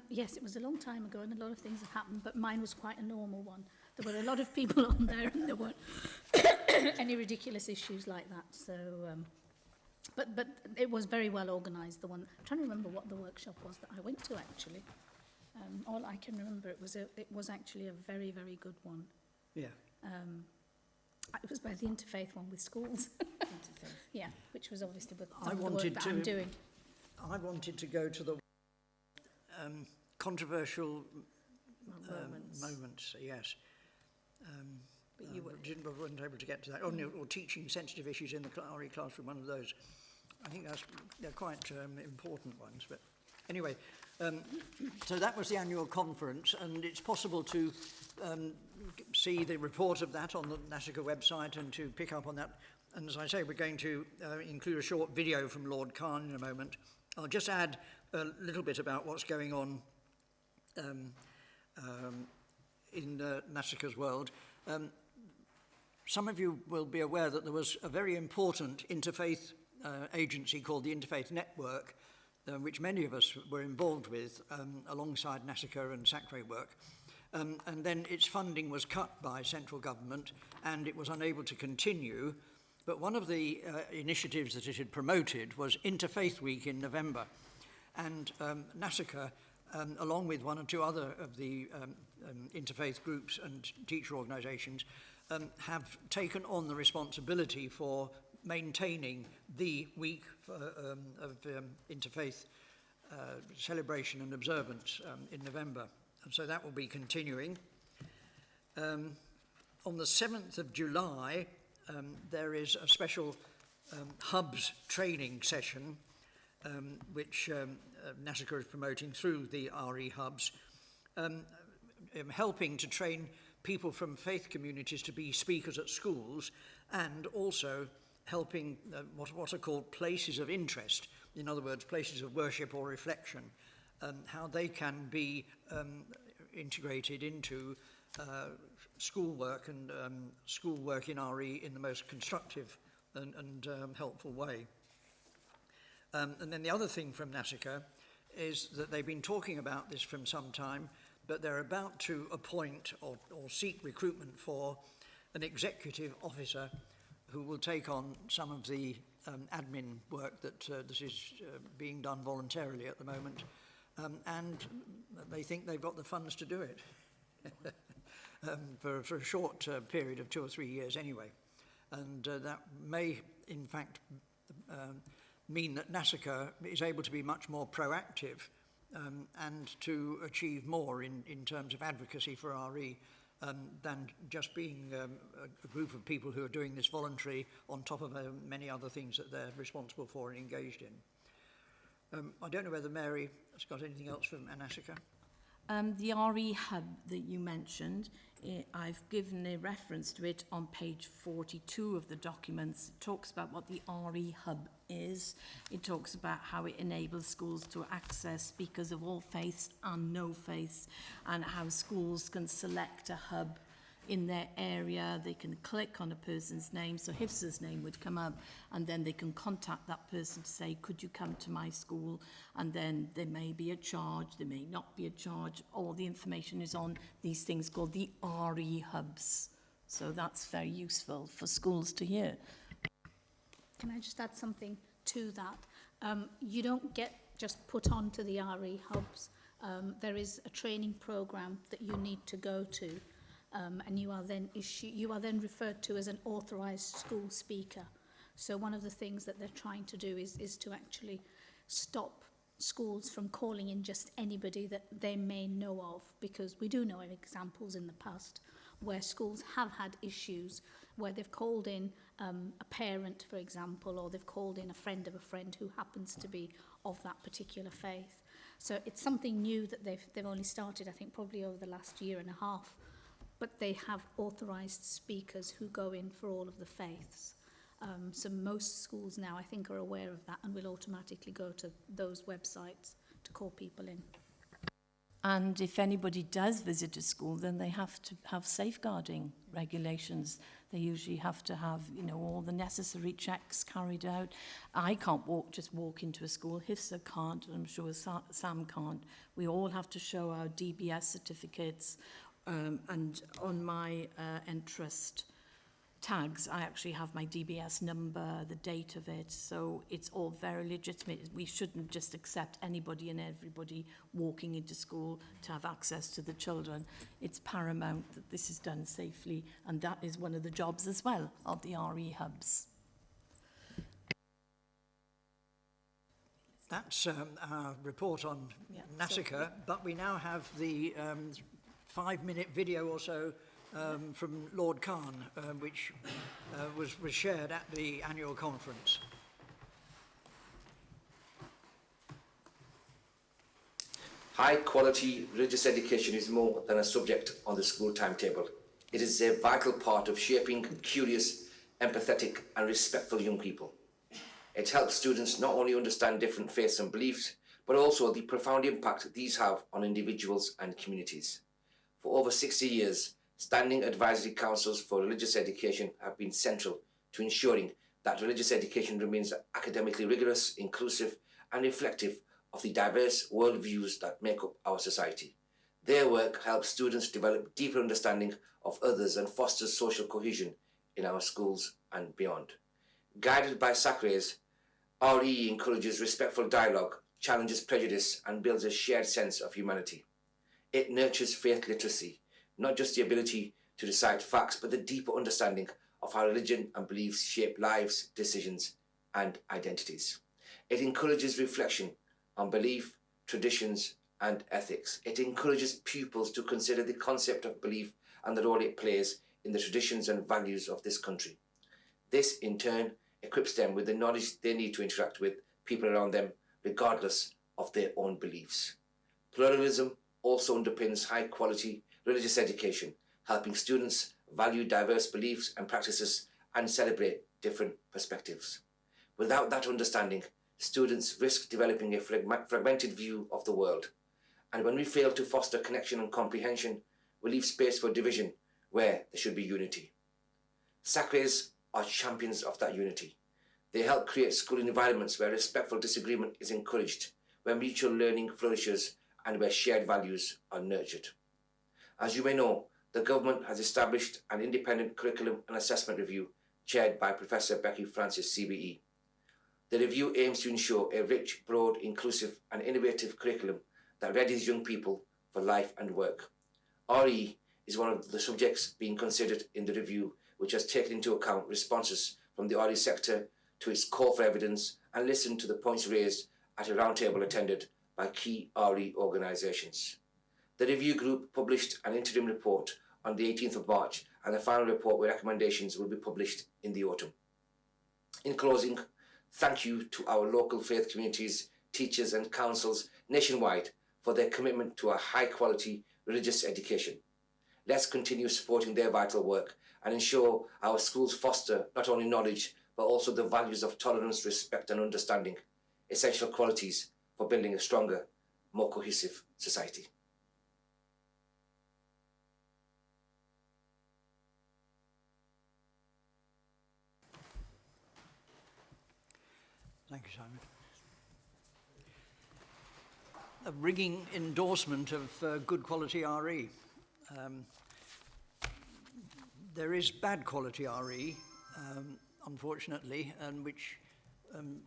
Yes, it was a long time ago and a lot of things have happened, but mine was quite a normal one. There were a lot of people on there and there weren't any ridiculous issues like that. So, but it was very well organised, the one. I'm trying to remember what the workshop was that I went to, actually. All I can remember, it was actually a very, very good one. Yeah. It was by the interfaith one with schools. Yeah, which was obviously with the work that I'm doing. I wanted to go to the controversial moments, yes. But you weren't able to get to that. Or teaching sensitive issues in the RE classroom, one of those. I think they're quite important ones. But anyway, so that was the annual conference, and it's possible to see the report of that on the NASACRE website and to pick up on that. And as I say, we're going to include a short video from Lord Khan in a moment. I'll just add a little bit about what's going on in NASACRE's world. Some of you will be aware that there was a very important interfaith agency called the Interfaith Network, which many of us were involved with alongside NASACRE and SACRE work. And then its funding was cut by central government and it was unable to continue. But one of the initiatives that it had promoted was Interfaith Week in November. And NASACRE, along with one or two other of the interfaith groups and teacher organisations, have taken on the responsibility for maintaining the week of interfaith celebration and observance in November. And so that will be continuing. On the 7th of July, there is a special hubs training session which NASACRE is promoting through the RE hubs, helping to train people from faith communities to be speakers at schools, and also helping what are called places of interest, in other words, places of worship or reflection, how they can be integrated into schoolwork and schoolwork in RE in the most constructive and helpful way. And then the other thing from NASACRE is that they've been talking about this from some time, but they're about to appoint or seek recruitment for an executive officer who will take on some of the admin work that this is being done voluntarily at the moment. And they think they've got the funds to do it for a short period of 2 or 3 years anyway. And that may, in fact, mean that NASACRE is able to be much more proactive and to achieve more in terms of advocacy for RE than just being a group of people who are doing this voluntary on top of many other things that they're responsible for and engaged in. I don't know whether Mary has got anything else from NASACRE. The RE hub that you mentioned, I've given a reference to it on page 42 of the documents. It talks about what the RE hub is. It talks about how it enables schools to access speakers of all faiths and no faiths, and how schools can select a hub in their area. They can click on a person's name, so Hifsa's name would come up, and then they can contact that person to say, could you come to my school? And then there may be a charge, there may not be a charge. All the information is on these things called the RE hubs. So that's very useful for schools to hear. Can I just add something to that? You don't get just put onto the RE hubs. There is a training program that you need to go to. And you are then referred to as an authorised school speaker. So one of the things that they're trying to do is to actually stop schools from calling in just anybody that they may know of, because we do know of examples in the past where schools have had issues where they've called in a parent, for example, or they've called in a friend of a friend who happens to be of that particular faith. So it's something new that they've only started, I think, probably over the last year and a half. But they have authorised speakers who go in for all of the faiths. So most schools now, I think, are aware of that and will automatically go to those websites to call people in. And if anybody does visit a school, then they have to have safeguarding regulations. They usually have to have, you know, all the necessary checks carried out. I can't just walk into a school. HIFSA can't, and I'm sure Sam can't. We all have to show our DBS certificates. And on my interest tags, I actually have my DBS number, the date of it, so it's all very legitimate. We shouldn't just accept anybody and everybody walking into school to have access to the children. It's paramount that this is done safely, and that is one of the jobs as well of the RE hubs. That's our report on NASACRE, but we now have the 5-minute video or so from Lord Khan, which was shared at the annual conference. High quality religious education is more than a subject on the school timetable. It is a vital part of shaping curious, empathetic and respectful young people. It helps students not only understand different faiths and beliefs, but also the profound impact these have on individuals and communities. For over 60 years, standing advisory councils for religious education have been central to ensuring that religious education remains academically rigorous, inclusive and reflective of the diverse worldviews that make up our society. Their work helps students develop deeper understanding of others and fosters social cohesion in our schools and beyond. Guided by SACRE's, RE encourages respectful dialogue, challenges prejudice and builds a shared sense of humanity. It nurtures faith literacy, not just the ability to recite facts, but the deeper understanding of how religion and beliefs shape lives, decisions, and identities. It encourages reflection on belief, traditions, and ethics. It encourages pupils to consider the concept of belief and the role it plays in the traditions and values of this country. This, in turn, equips them with the knowledge they need to interact with people around them, regardless of their own beliefs. Pluralism also underpins high-quality religious education, helping students value diverse beliefs and practices and celebrate different perspectives. Without that understanding, students risk developing a fragmented view of the world. And when we fail to foster connection and comprehension, we leave space for division where there should be unity. SACREs are champions of that unity. They help create school environments where respectful disagreement is encouraged, where mutual learning flourishes, and where shared values are nurtured. As you may know, the government has established an independent curriculum and assessment review chaired by Professor Becky Francis, CBE. The review aims to ensure a rich, broad, inclusive and innovative curriculum that readies young people for life and work. RE is one of the subjects being considered in the review, which has taken into account responses from the RE sector to its call for evidence and listened to the points raised at a roundtable attended by key RE organisations. The review group published an interim report on the 18th of March, and the final report with recommendations will be published in the autumn. In closing, thank you to our local faith communities, teachers and councils nationwide for their commitment to a high-quality religious education. Let's continue supporting their vital work and ensure our schools foster not only knowledge, but also the values of tolerance, respect and understanding, essential qualities for building a stronger, more cohesive society. Thank you, Simon. A ringing endorsement of good quality RE. There is bad quality RE, unfortunately, and which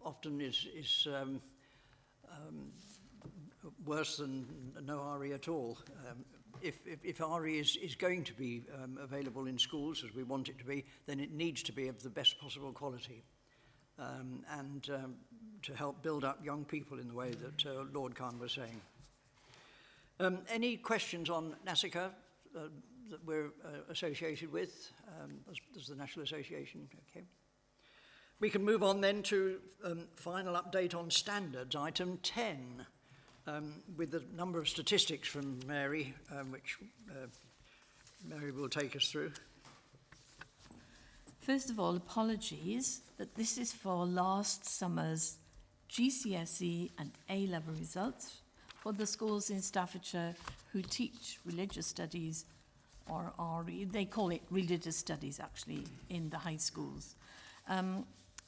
often is worse than no RE at all. If RE is going to be available in schools, as we want it to be, then it needs to be of the best possible quality. And to help build up young people in the way that Lord Khan was saying. Any questions on NASACRE that we're associated with, as the National Association? Okay. We can move on then to final update on standards, item 10. with the number of statistics from Mary, which Mary will take us through. First of all, apologies that this is for last summer's GCSE and A-level results for the schools in Staffordshire who teach religious studies, or they call it religious studies actually, in the high schools.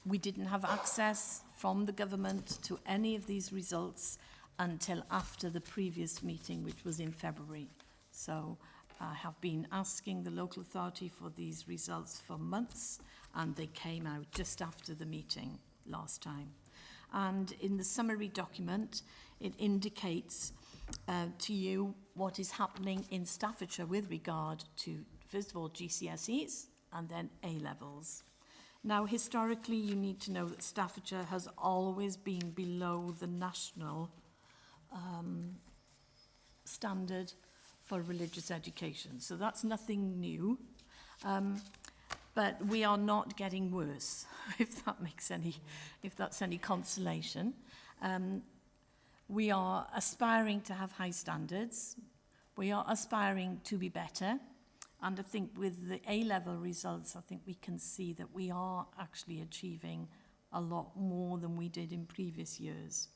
We didn't have access from the government to any of these results until after the previous meeting, which was in February. So I have been asking the local authority for these results for months, and they came out just after the meeting last time. And in the summary document, it indicates to you what is happening in Staffordshire with regard to, first of all, GCSEs and then A-levels. Now, historically, you need to know that Staffordshire has always been below the national standard for religious education. So that's nothing new. But we are not getting worse, if that's any consolation. We are aspiring to have high standards. We are aspiring to be better. And I think with the A-level results, I think we can see that we are actually achieving a lot more than we did in previous years.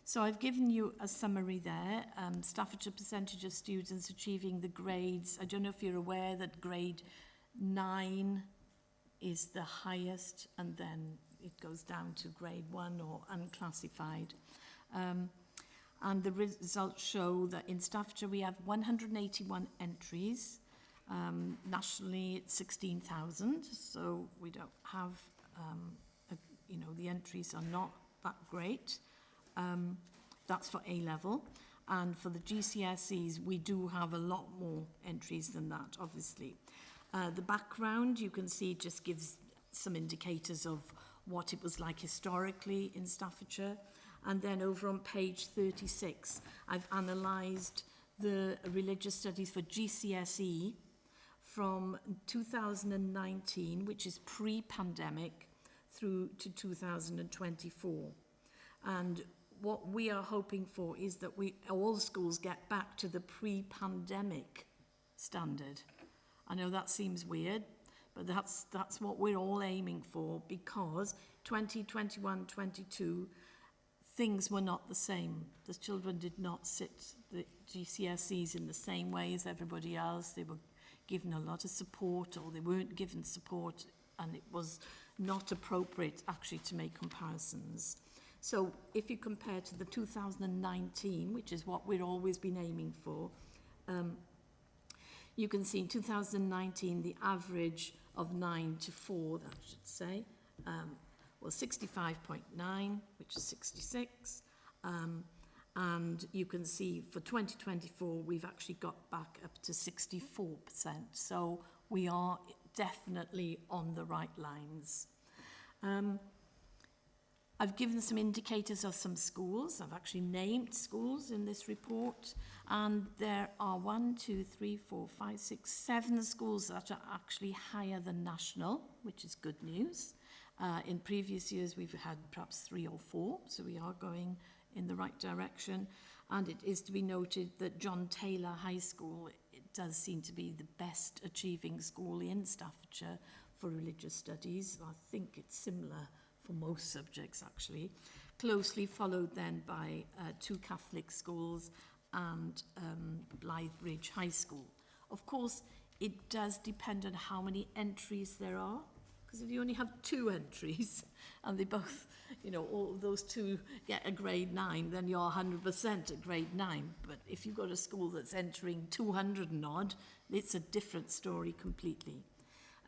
So I've given you a summary there. Staffordshire percentage of students achieving the grades. I don't know if you're aware that grade 9 is the highest, and then it goes down to grade 1 or unclassified. And the results show that in Staffordshire we have 181 entries. Nationally it's 16,000, so we don't have, the entries are not that great. That's for A-level. And for the GCSEs, we do have a lot more entries than that, obviously. The background, you can see, just gives some indicators of what it was like historically in Staffordshire. And then over on page 36, I've analysed the religious studies for GCSE from 2019, which is pre-pandemic, through to 2024. And what we are hoping for is that all schools get back to the pre-pandemic standard. I know that seems weird, but that's what we're all aiming for, because 2021, 22, things were not the same. The children did not sit the GCSEs in the same way as everybody else. They were given a lot of support, or they weren't given support, and it was not appropriate actually to make comparisons. So if you compare to the 2019, which is what we've always been aiming for, you can see in 2019 the average of 9 to 4, that I should say, was 65.9, which is 66. And you can see for 2024 we've actually got back up to 64%. So we are definitely on the right lines. I've given some indicators of some schools. I've actually named schools in this report, and there are 1, 2, 3, 4, 5, 6, 7 schools that are actually higher than national, which is good news. In previous years we've had perhaps 3 or 4, so we are going in the right direction. And it is to be noted that John Taylor High School, it does seem to be the best achieving school in Staffordshire for religious studies. I think it's similar for most subjects actually, closely followed then by 2 Catholic schools and Blythe Ridge High School. Of course, it does depend on how many entries there are, because if you only have 2 entries and they both, all those 2 get a grade 9, then you're 100% at grade 9. But if you've got a school that's entering 200 and odd, it's a different story completely.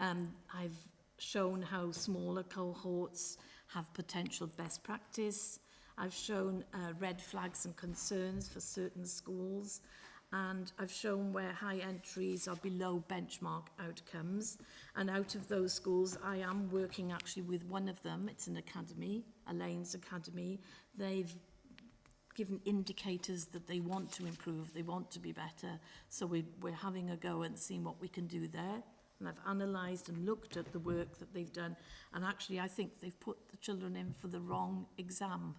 I've shown how smaller cohorts have potential best practice. I've shown red flags and concerns for certain schools, and I've shown where high entries are below benchmark outcomes. And out of those schools, I am working actually with one of them. It's an academy, Elaine's Academy. They've given indicators that they want to improve, they want to be better. So we're having a go and seeing what we can do there. And I've analysed and looked at the work that they've done. And actually, I think they've put the children in for the wrong exam.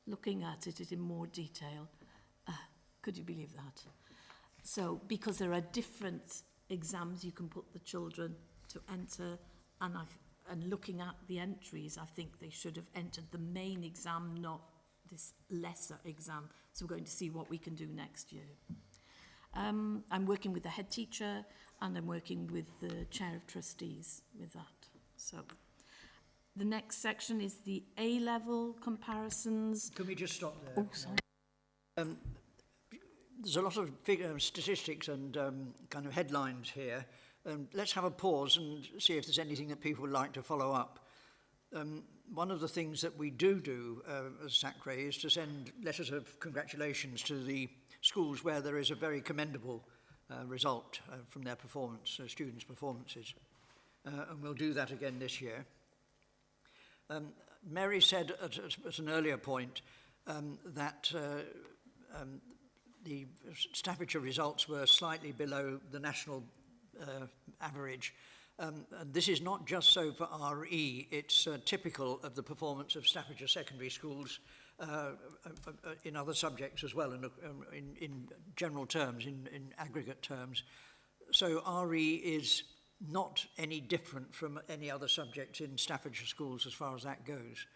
looking at it in more detail. Could you believe that? So, because there are different exams you can put the children to enter, and looking at the entries, I think they should have entered the main exam, not this lesser exam. So we're going to see what we can do next year. I'm working with the head teacher, and I'm working with the chair of trustees with that. So the next section is the A-level comparisons. Can we just stop there? Oh, sorry. There's a lot of statistics and kind of headlines here. Let's have a pause and see if there's anything that people would like to follow up. One of the things that we do as SACRE is to send letters of congratulations to the schools where there is a very commendable result from their performance, students' performances. And we'll do that again this year. Mary said at an earlier point that the Staffordshire results were slightly below the national average. And this is not just so for RE, it's typical of the performance of Staffordshire secondary schools in other subjects as well, and in general terms, in aggregate terms. So RE is not any different from any other subject in Staffordshire schools as far as that goes.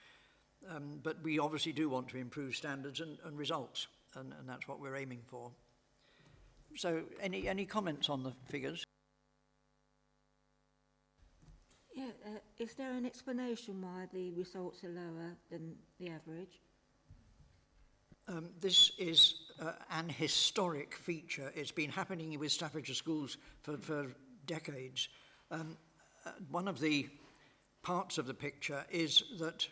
But we obviously do want to improve standards and results, and that's what we're aiming for. So any comments on the figures? Yeah, is there an explanation why the results are lower than the average? This is an historic feature. It's been happening with Staffordshire schools for decades. One of the parts of the picture is that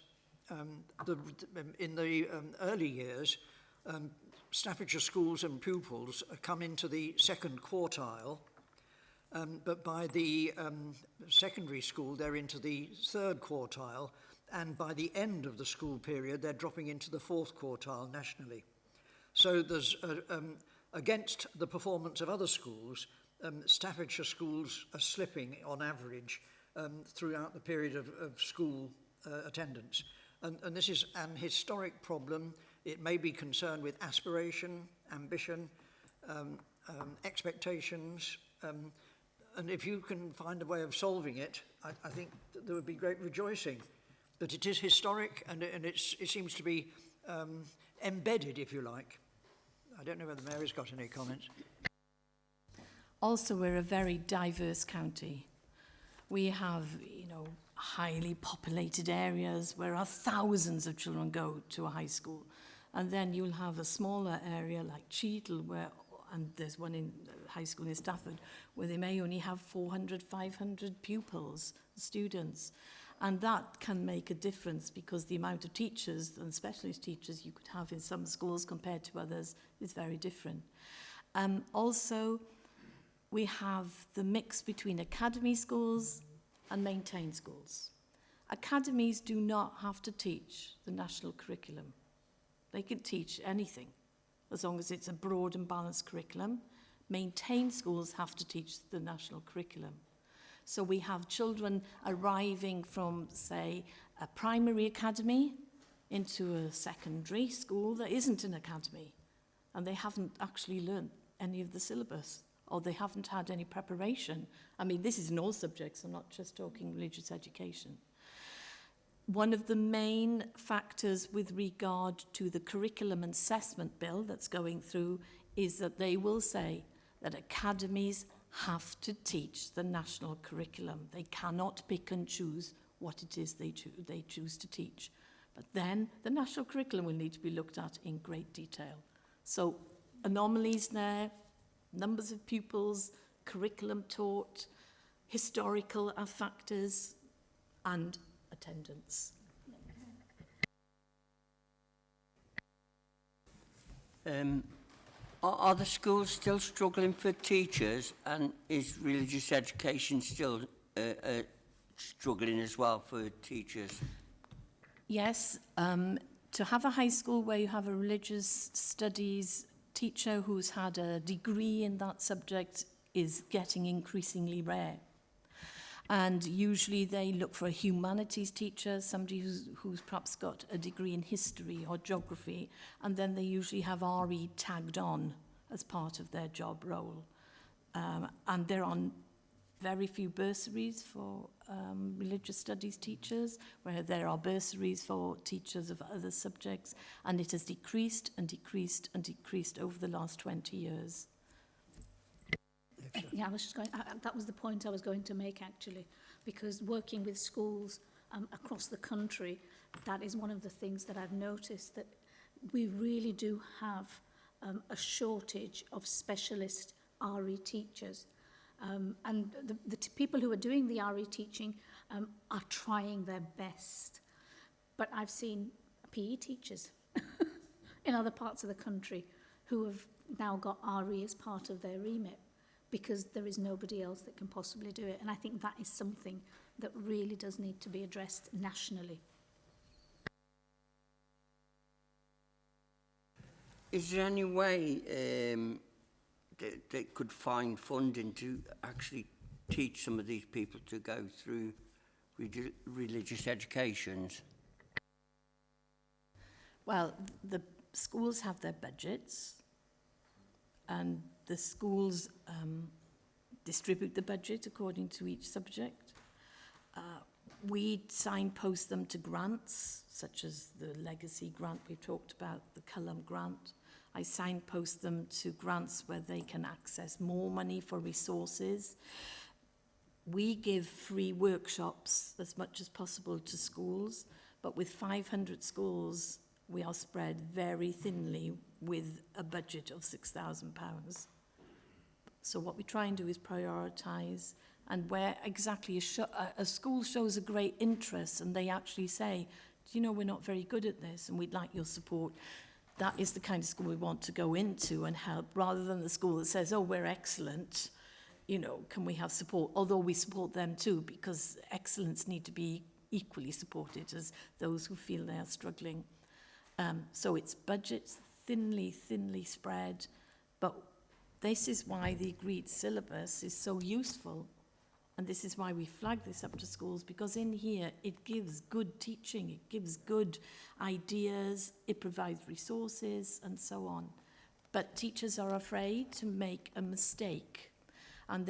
in the early years, Staffordshire schools and pupils come into the second quartile, but by the secondary school they're into the third quartile, and by the end of the school period they're dropping into the fourth quartile nationally. So there's against the performance of other schools, Staffordshire schools are slipping on average throughout the period of school attendance. And this is an historic problem. It may be concerned with aspiration, ambition, expectations, and if you can find a way of solving it, I think that there would be great rejoicing. But it is historic, and it seems to be embedded, if you like. I don't know whether Mary's got any comments. Also, we're a very diverse county. We have, highly populated areas where thousands of children go to a high school. And then you'll have a smaller area like Cheadle, and there's one in high school in Stafford, where they may only have 400, 500 pupils, students. And that can make a difference because the amount of teachers and specialist teachers you could have in some schools compared to others is very different. Also, we have the mix between academy schools and maintained schools. Academies do not have to teach the national curriculum. They can teach anything as long as it's a broad and balanced curriculum. Maintained schools have to teach the national curriculum. So we have children arriving from, say, a primary academy into a secondary school that isn't an academy, and they haven't actually learnt any of the syllabus, or they haven't had any preparation. I mean, this is in all subjects, I'm not just talking religious education. One of the main factors with regard to the curriculum assessment bill that's going through is that they will say that academies have to teach the national curriculum. They cannot pick and choose what it is they choose to teach. But then the national curriculum will need to be looked at in great detail. So anomalies there, numbers of pupils, curriculum taught, historical factors, and attendance. Are the schools still struggling for teachers, and is religious education still struggling as well for teachers? Yes, to have a high school where you have a religious studies teacher who's had a degree in that subject is getting increasingly rare. And usually they look for a humanities teacher, somebody who's perhaps got a degree in history or geography, and then they usually have RE tagged on as part of their job role. And they're on very few bursaries for religious studies teachers, where there are bursaries for teachers of other subjects, and it has decreased and decreased and decreased over the last 20 years. Yeah, I was just going, that was the point I was going to make actually, because working with schools across the country, that is one of the things that I've noticed, that we really do have a shortage of specialist RE teachers. And the people who are doing the RE teaching are trying their best. But I've seen PE teachers in other parts of the country who have now got RE as part of their remit, because there is nobody else that can possibly do it. And I think that is something that really does need to be addressed nationally. Is there any way they could find funding to actually teach some of these people to go through religious educations? Well, the schools have their budgets, and the schools distribute the budget according to each subject. We signpost them to grants, such as the Legacy grant we talked about, the Cullum grant. I signpost them to grants where they can access more money for resources. We give free workshops as much as possible to schools, but with 500 schools, we are spread very thinly with a budget of £6,000. So what we try and do is prioritise, and where exactly a school shows a great interest and they actually say, do you know, we're not very good at this and we'd like your support, that is the kind of school we want to go into and help, rather than the school that says, oh, we're excellent, you know, can we have support? Although we support them too, because excellence need to be equally supported as those who feel they are struggling. So it's budgets thinly spread, but this is why the agreed syllabus is so useful. And this is why we flag this up to schools, because in here it gives good teaching, it gives good ideas, it provides resources and so on. But teachers are afraid to make a mistake. And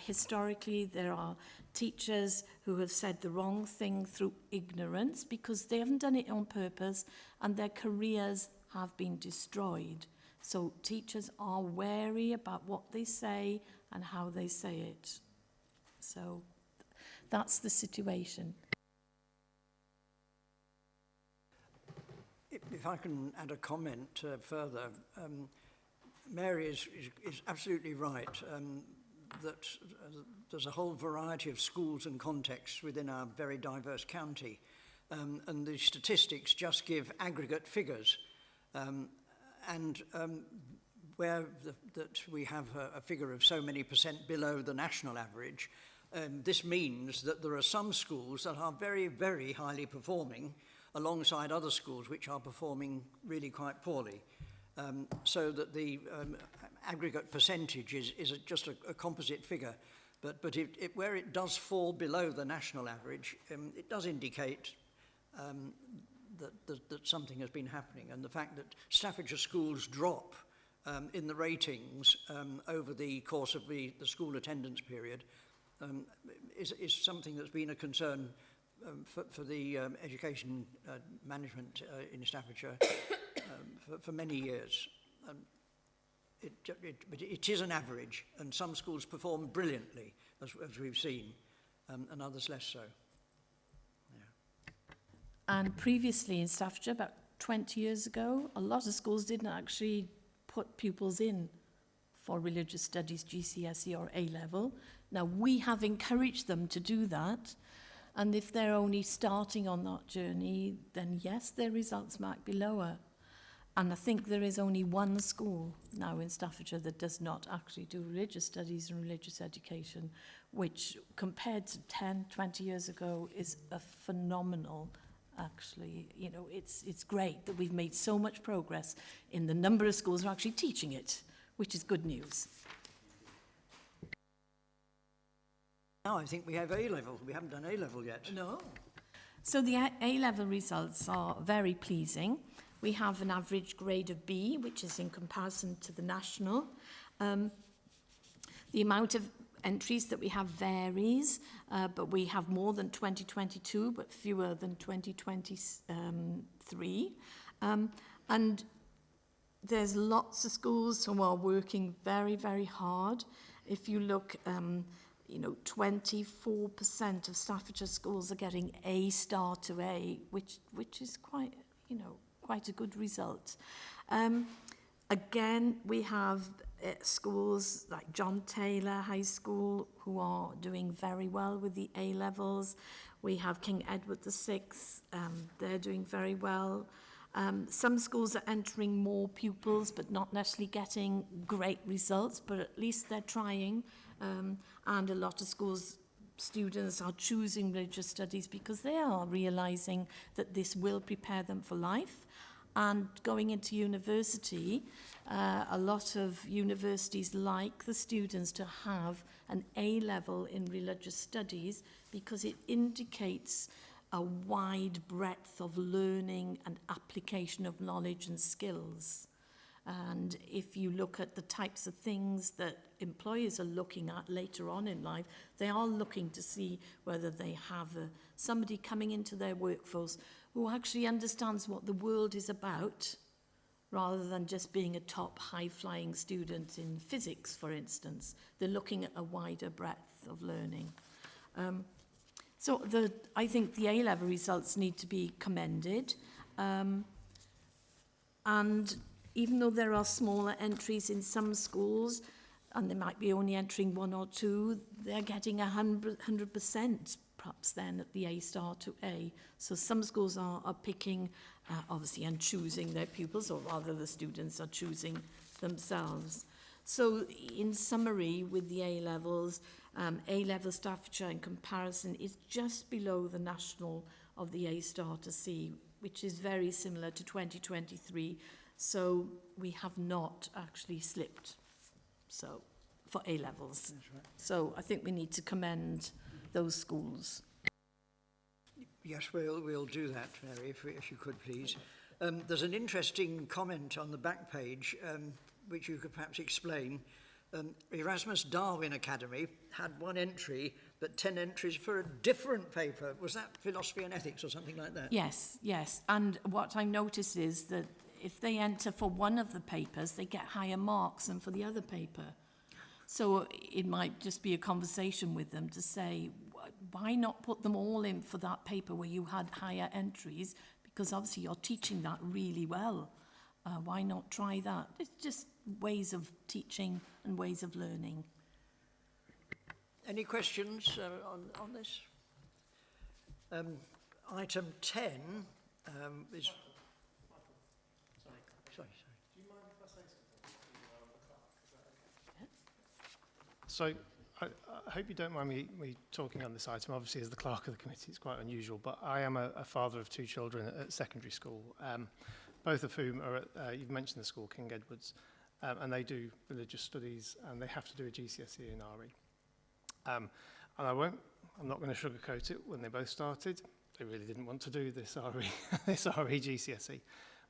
historically, there are teachers who have said the wrong thing through ignorance because they haven't done it on purpose, and their careers have been destroyed. So teachers are wary about what they say and how they say it. So that's the situation. If I can add a comment further, Mary is absolutely right that there's a whole variety of schools and contexts within our very diverse county, and the statistics just give aggregate figures. Where that we have a figure of so many % below the national average, this means that there are some schools that are very, very highly performing alongside other schools which are performing really quite poorly. So that the aggregate percentage is just a composite figure. But where it does fall below the national average, it does indicate that something has been happening. And the fact that Staffordshire schools drop in the ratings over the course of the school attendance period is something that's been a concern for the education management in Staffordshire for many years. But it is an average, and some schools perform brilliantly, as we've seen, and others less so. And previously in Staffordshire, about 20 years ago, a lot of schools didn't actually put pupils in for religious studies, GCSE or A level. Now, we have encouraged them to do that, and if they're only starting on that journey, then yes, their results might be lower. And I think there is only one school now in Staffordshire that does not actually do religious studies and religious education, which compared to 10, 20 years ago is a phenomenal, actually, you know, it's great that we've made so much progress in the number of schools who are actually teaching it, which is good news. Now I think we have A-level. We haven't done A-level yet. No. So the A-level results are very pleasing. We have an average grade of B, which is in comparison to the national. The amount of entries that we have varies, but we have more than 2022, but fewer than 2023. And there's lots of schools who are working very, very hard. If you look, 24% of Staffordshire schools are getting A star to A, which is quite a good result. Again, we have schools like John Taylor High School who are doing very well with the A levels. We have King Edward VI, they're doing very well. Some schools are entering more pupils but not necessarily getting great results, but at least they're trying. And a lot of students are choosing religious studies because they are realising that this will prepare them for life. And going into university, a lot of universities like the students to have an A level in religious studies because it indicates a wide breadth of learning and application of knowledge and skills. And if you look at the types of things that employers are looking at later on in life, they are looking to see whether they have somebody coming into their workforce who actually understands what the world is about, rather than just being a top high-flying student in physics, for instance. They're looking at a wider breadth of learning. I think the A-level results need to be commended. And even though there are smaller entries in some schools, and they might be only entering 1 or 2, they're getting 100% perhaps then at the A star to A. So some schools are picking, obviously, and choosing their pupils, or rather the students are choosing themselves. So in summary, with the A levels, A-level Staffordshire in comparison is just below the national of the A star to C, which is very similar to 2023. So we have not actually slipped. So for A levels. Right. So I think we need to commend those schools. Yes, we'll do that, Mary, if you could please. There's an interesting comment on the back page, which you could perhaps explain. Erasmus Darwin Academy had 1 entry, but 10 entries for a different paper. Was that philosophy and ethics or something like that? Yes. And what I noticed is that if they enter for one of the papers, they get higher marks than for the other paper. So it might just be a conversation with them to say, why not put them all in for that paper where you had higher entries? Because obviously you're teaching that really well. Why not try that? It's just ways of teaching and ways of learning. Any questions on this? Item 10 is... Sorry. Do you mind if I say something to the clerk? Is that okay? So I hope you don't mind me talking on this item. Obviously, as the clerk of the committee, it's quite unusual, but I am a father of 2 children at secondary school, both of whom are at, you've mentioned the school, King Edward's, and they do religious studies, and they have to do a GCSE and RE. And I'm not going to sugarcoat it. When they both started, they really didn't want to do this RE GCSE.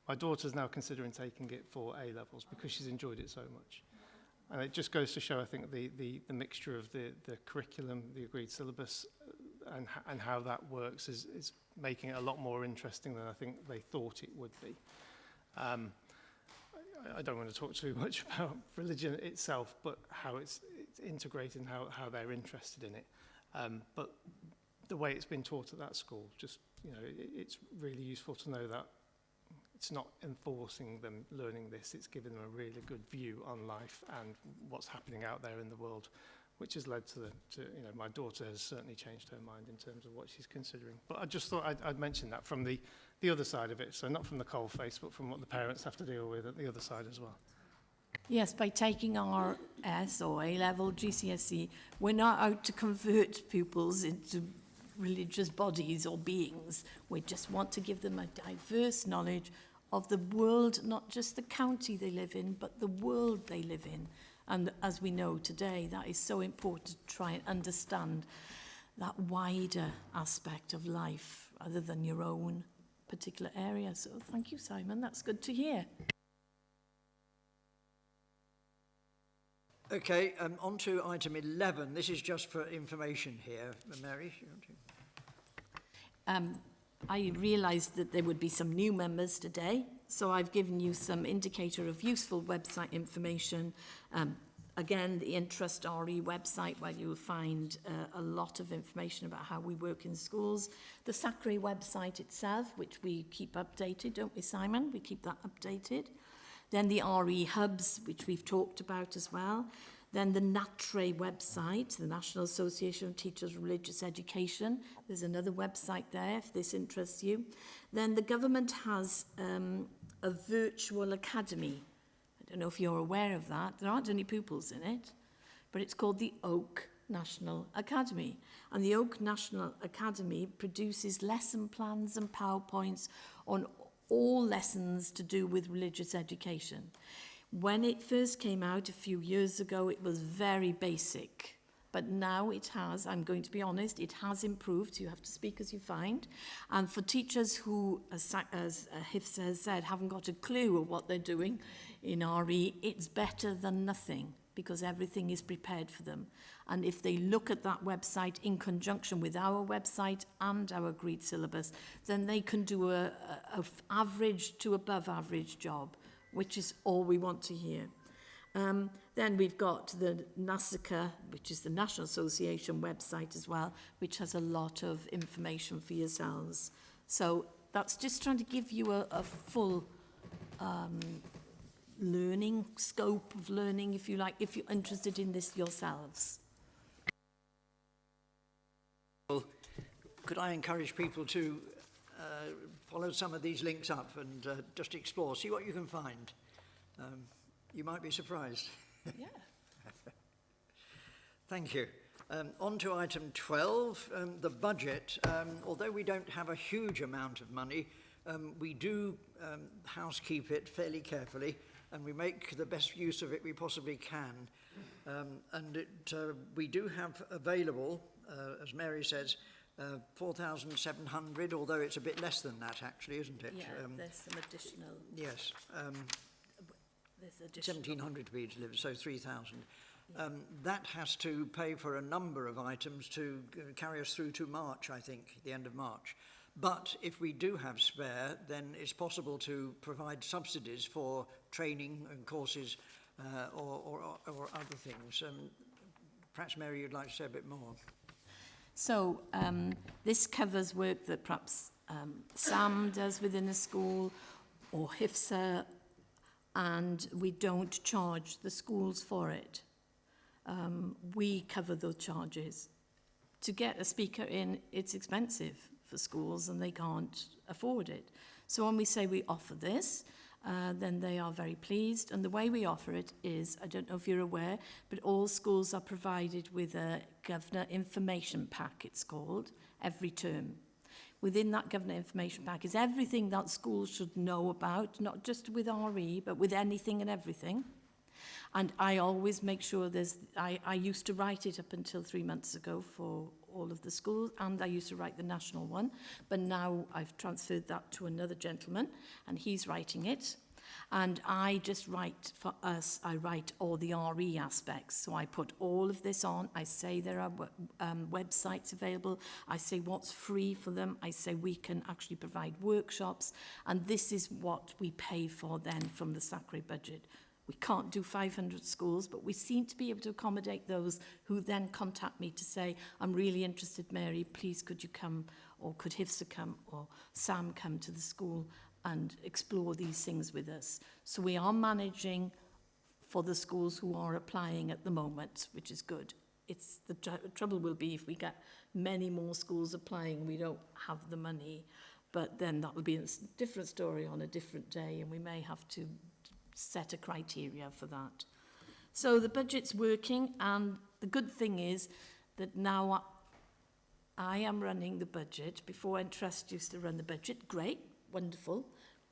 My daughter's now considering taking it for A levels because she's enjoyed it so much. And it just goes to show, I think, the mixture of the curriculum, the agreed syllabus, and how that works is making it a lot more interesting than I think they thought it would be. I don't want to talk too much about religion itself, but how it's integrated and how they're interested in it. But the way it's been taught at that school, just, it's really useful to know that it's not enforcing them learning this, it's giving them a really good view on life and what's happening out there in the world, which has led to my daughter has certainly changed her mind in terms of what she's considering. But I just thought I'd mention that from the other side of it, so not from the coal face, but from what the parents have to deal with at the other side as well. Yes, by taking our S or A-level GCSE, we're not out to convert pupils into religious bodies or beings. We just want to give them a diverse knowledge of the world, not just the county they live in, but the world they live in. And as we know today, that is so important to try and understand that wider aspect of life other than your own particular area. So thank you, Simon. That's good to hear. Okay, on to item 11. This is just for information here. Mary, you want to? I realised that there would be some new members today, so I've given you some indicator of useful website information. Again, the Interest RE website, where you'll find a lot of information about how we work in schools. The SACRE website itself, which we keep updated, don't we, Simon? We keep that updated. Then the RE hubs, which we've talked about as well. Then the NASACRE website, the National Association of Teachers of Religious Education. There's another website there if this interests you. Then the government has a virtual academy. I don't know if you're aware of that. There aren't any pupils in it, but it's called the Oak National Academy. And the Oak National Academy produces lesson plans and PowerPoints on all lessons to do with religious education. When it first came out a few years ago, it was very basic. But now it has, I'm going to be honest, it has improved. You have to speak as you find. And for teachers who, as Hifsa has said, haven't got a clue of what they're doing in RE, it's better than nothing, because everything is prepared for them. And if they look at that website in conjunction with our website and our agreed syllabus, then they can do a average to above average job, which is all we want to hear. Then we've got the NASACRE, which is the National Association website as well, which has a lot of information for yourselves. So that's just trying to give you a full learning, scope of learning, if you like, if you're interested in this yourselves. Well, could I encourage people to follow some of these links up and just explore, see what you can find. You might be surprised. Yeah. Thank you. On to item 12, the budget. Although we don't have a huge amount of money, we do housekeep it fairly carefully, and we make the best use of it we possibly can. We do have available, as Mary says, 4,700, although it's a bit less than that actually, isn't it? Yeah, there's some additional. Yes. There's additional. 1,700 to be delivered, so 3,000. That has to pay for a number of items to carry us through to March, I think, the end of March. But if we do have spare, then it's possible to provide subsidies for training and courses or other things. Perhaps, Mary, you'd like to say a bit more. So this covers work that perhaps Sam does within a school or Hifsa, and we don't charge the schools for it. We cover those charges. To get a speaker in, it's expensive for schools and they can't afford it. So when we say we offer this, then they are very pleased. And the way we offer it is, I don't know if you're aware, but all schools are provided with a Governor Information Pack, it's called, every term. Within that Governor Information Pack is everything that schools should know about, not just with RE, but with anything and everything. And I always make sure I used to write it up until 3 months ago for all of the schools, and I used to write the national one, but now I've transferred that to another gentleman, and he's writing it. And I just write, for us, I write all the RE aspects. So I put all of this on. I say there are websites available. I say what's free for them. I say we can actually provide workshops. And this is what we pay for then from the SACRE budget. We can't do 500 schools, but we seem to be able to accommodate those who then contact me to say, I'm really interested, Mary, please could you come, or could Hifsa come, or Sam come to the school and explore these things with us. So we are managing for the schools who are applying at the moment, which is good. It's the trouble will be if we get many more schools applying, we don't have the money, but then that will be a different story on a different day, and we may have to set a criteria for that. So the budget's working, and the good thing is that now I am running the budget. Before Entrust used to run the budget, great, wonderful,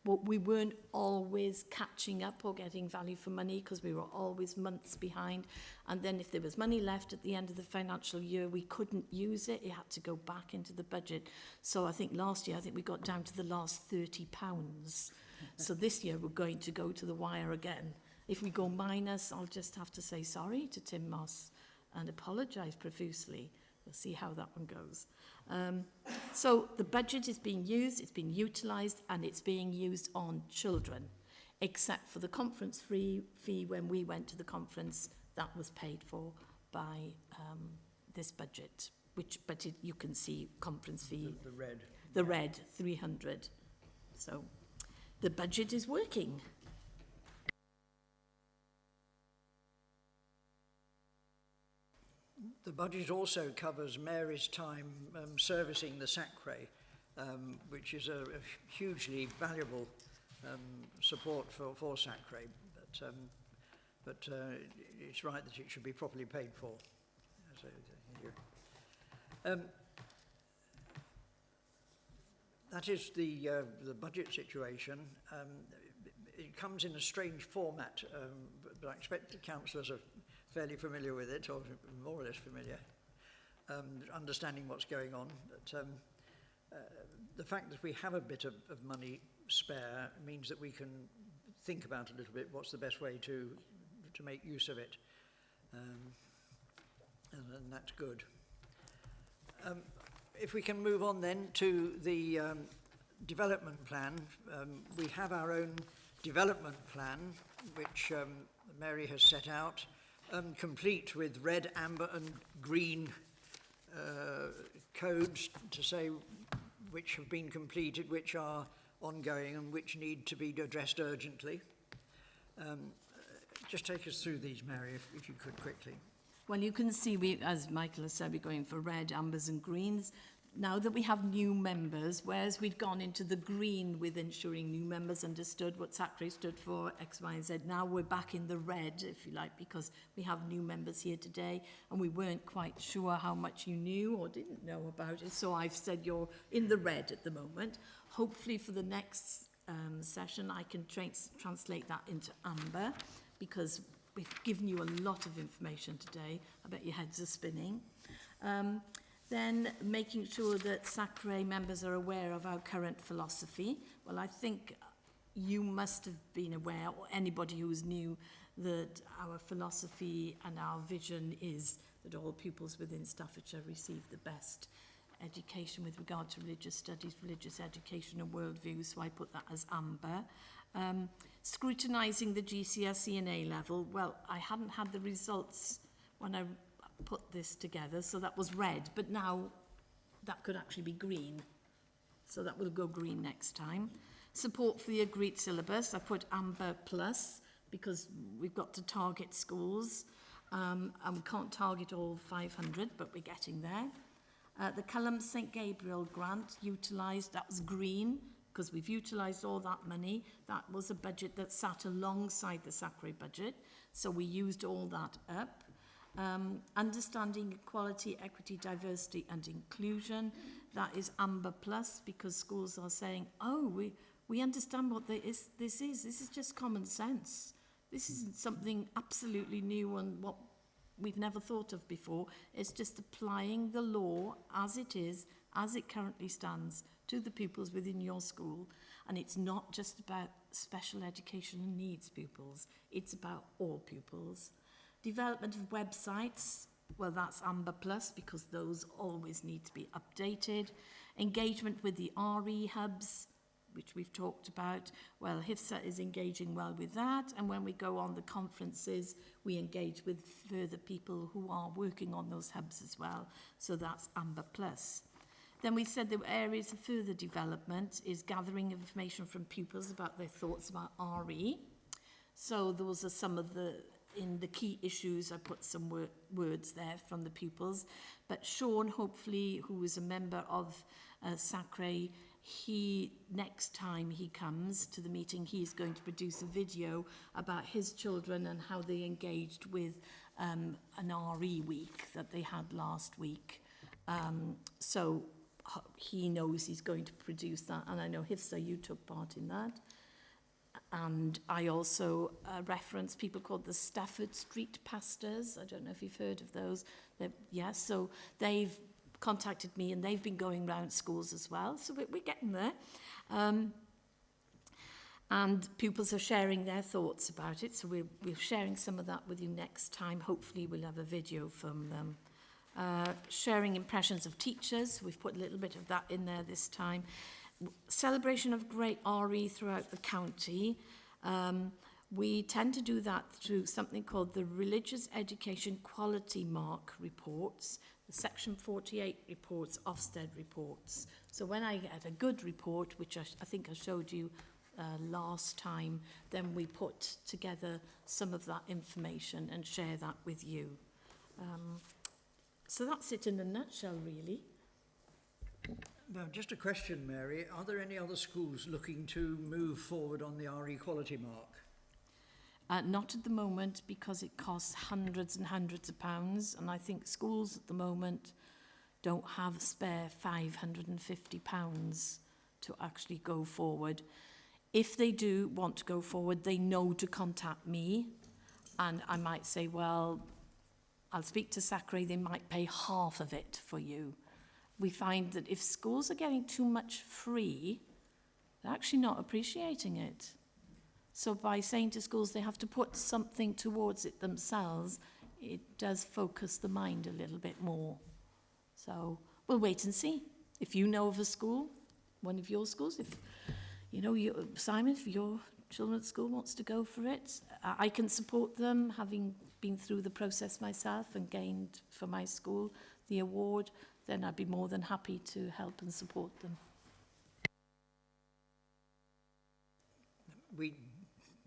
we weren't always catching up or getting value for money because we were always months behind. And then if there was money left at the end of the financial year, we couldn't use it. It had to go back into the budget. So I think last year, we got down to the last £30. So this year we're going to go to the wire again. If we go minus, I'll just have to say sorry to Tim Moss and apologise profusely. We'll see how that one goes. So the budget is being used, it's being utilised, and it's being used on children, except for the conference fee when we went to the conference. That was paid for by this budget, you can see conference fee. The red. The red, 300. So the budget is working. The budget also covers Mary's time servicing the SACRE, which is a hugely valuable support for SACRE, but it's right that it should be properly paid for. So, that is the budget situation. It comes in a strange format, but I expect the councillors are fairly familiar with it, or more or less familiar, understanding what's going on. But the fact that we have a bit of money spare means that we can think about a little bit what's the best way to make use of it, and that's good. If we can move on then to the development plan, we have our own development plan, which Mary has set out, complete with red, amber and green codes to say which have been completed, which are ongoing and which need to be addressed urgently. Just take us through these, Mary, if you could quickly. Well, you can see, as Michael has said, we're going for red, ambers and greens. Now that we have new members, whereas we'd gone into the green with ensuring new members understood what SACRE stood for, X, Y, and Z, now we're back in the red, if you like, because we have new members here today, and we weren't quite sure how much you knew or didn't know about it, so I've said you're in the red at the moment. Hopefully for the next session, I can translate that into amber, because we've given you a lot of information today. I bet your heads are spinning. Then making sure that SACRE members are aware of our current philosophy. Well, I think you must have been aware, or anybody who's new, that our philosophy and our vision is that all pupils within Staffordshire receive the best education with regard to religious studies, religious education and worldview, so I put that as amber. Scrutinising the GCSE and A level, well, I hadn't had the results when I put this together, so that was red, but now that could actually be green, so that will go green next time. Support for the agreed syllabus, I put amber plus, because we've got to target schools, and we can't target all 500, but we're getting there. The Cullum St Gabriel grant utilised, that was green, because we've utilised all that money. That was a budget that sat alongside the SACRE budget, so we used all that up. Understanding equality, equity, diversity and inclusion, that is amber plus, because schools are saying, oh, we understand what this is. This is just common sense. This isn't something absolutely new and what we've never thought of before. It's just applying the law as it is, as it currently stands, to the pupils within your school. And it's not just about special education and needs pupils. It's about all pupils. Development of websites, well, that's amber plus, because those always need to be updated. Engagement with the RE hubs, which we've talked about. Well, HIFSA is engaging well with that, and when we go on the conferences, we engage with further people who are working on those hubs as well, so that's amber plus. Then we said the areas of further development is gathering information from pupils about their thoughts about RE. So those are some of in the key issues, I put some words there from the pupils. But Sean, hopefully, who is a member of SACRE, next time he comes to the meeting, he's going to produce a video about his children and how they engaged with an RE week that they had last week. So he knows he's going to produce that, and I know HIFSA, you took part in that. And I also reference people called the Stafford Street Pastors. I don't know if you've heard of those. Yes, so they've contacted me and they've been going around schools as well. So we're getting there. And pupils are sharing their thoughts about it. So we're sharing some of that with you next time. Hopefully we'll have a video from them. Sharing impressions of teachers. We've put a little bit of that in there this time. Celebration of great RE throughout the county. We tend to do that through something called the Religious Education Quality Mark reports, the Section 48 reports, Ofsted reports. So when I get a good report, which I think I showed you last time, then we put together some of that information and share that with you. So that's it in a nutshell, really. Now, just a question, Mary. Are there any other schools looking to move forward on the RE quality mark? Not at the moment, because it costs hundreds and hundreds of pounds, and I think schools at the moment don't have a spare £550 to actually go forward. If they do want to go forward, they know to contact me, and I might say, well, I'll speak to SACRE, they might pay half of it for you. We find that if schools are getting too much free, they're actually not appreciating it. So by saying to schools they have to put something towards it themselves, it does focus the mind a little bit more. So we'll wait and see. If you know of a school, one of your schools, if you know, Simon, if your children at school wants to go for it, I can support them, having been through the process myself and gained for my school the award, then I'd be more than happy to help and support them. We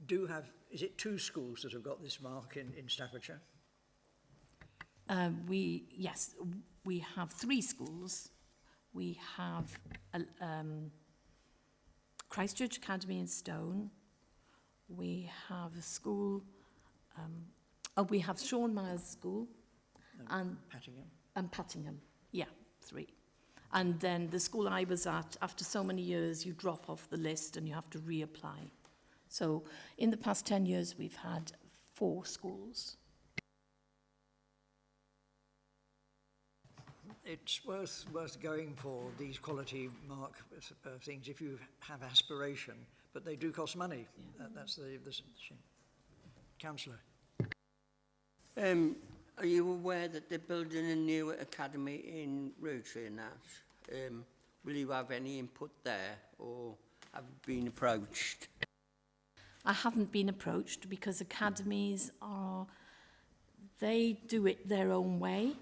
do have, is it 2 schools that have got this mark in Staffordshire? Yes, we have 3 schools. We have Christchurch Academy in Stone. We have a school, we have Sean Miles School and Pattingham. Yeah, 3. And then the school I was at, after so many years, you drop off the list and you have to reapply. So in the past 10 years, we've had 4 schools. It's worth going for these quality mark things if you have aspiration, but they do cost money. Yeah. That's the Councillor. Are you aware that they're building a new academy in Rotary and that? Will you have any input there, or have you been approached? I haven't been approached because academies they do it their own way.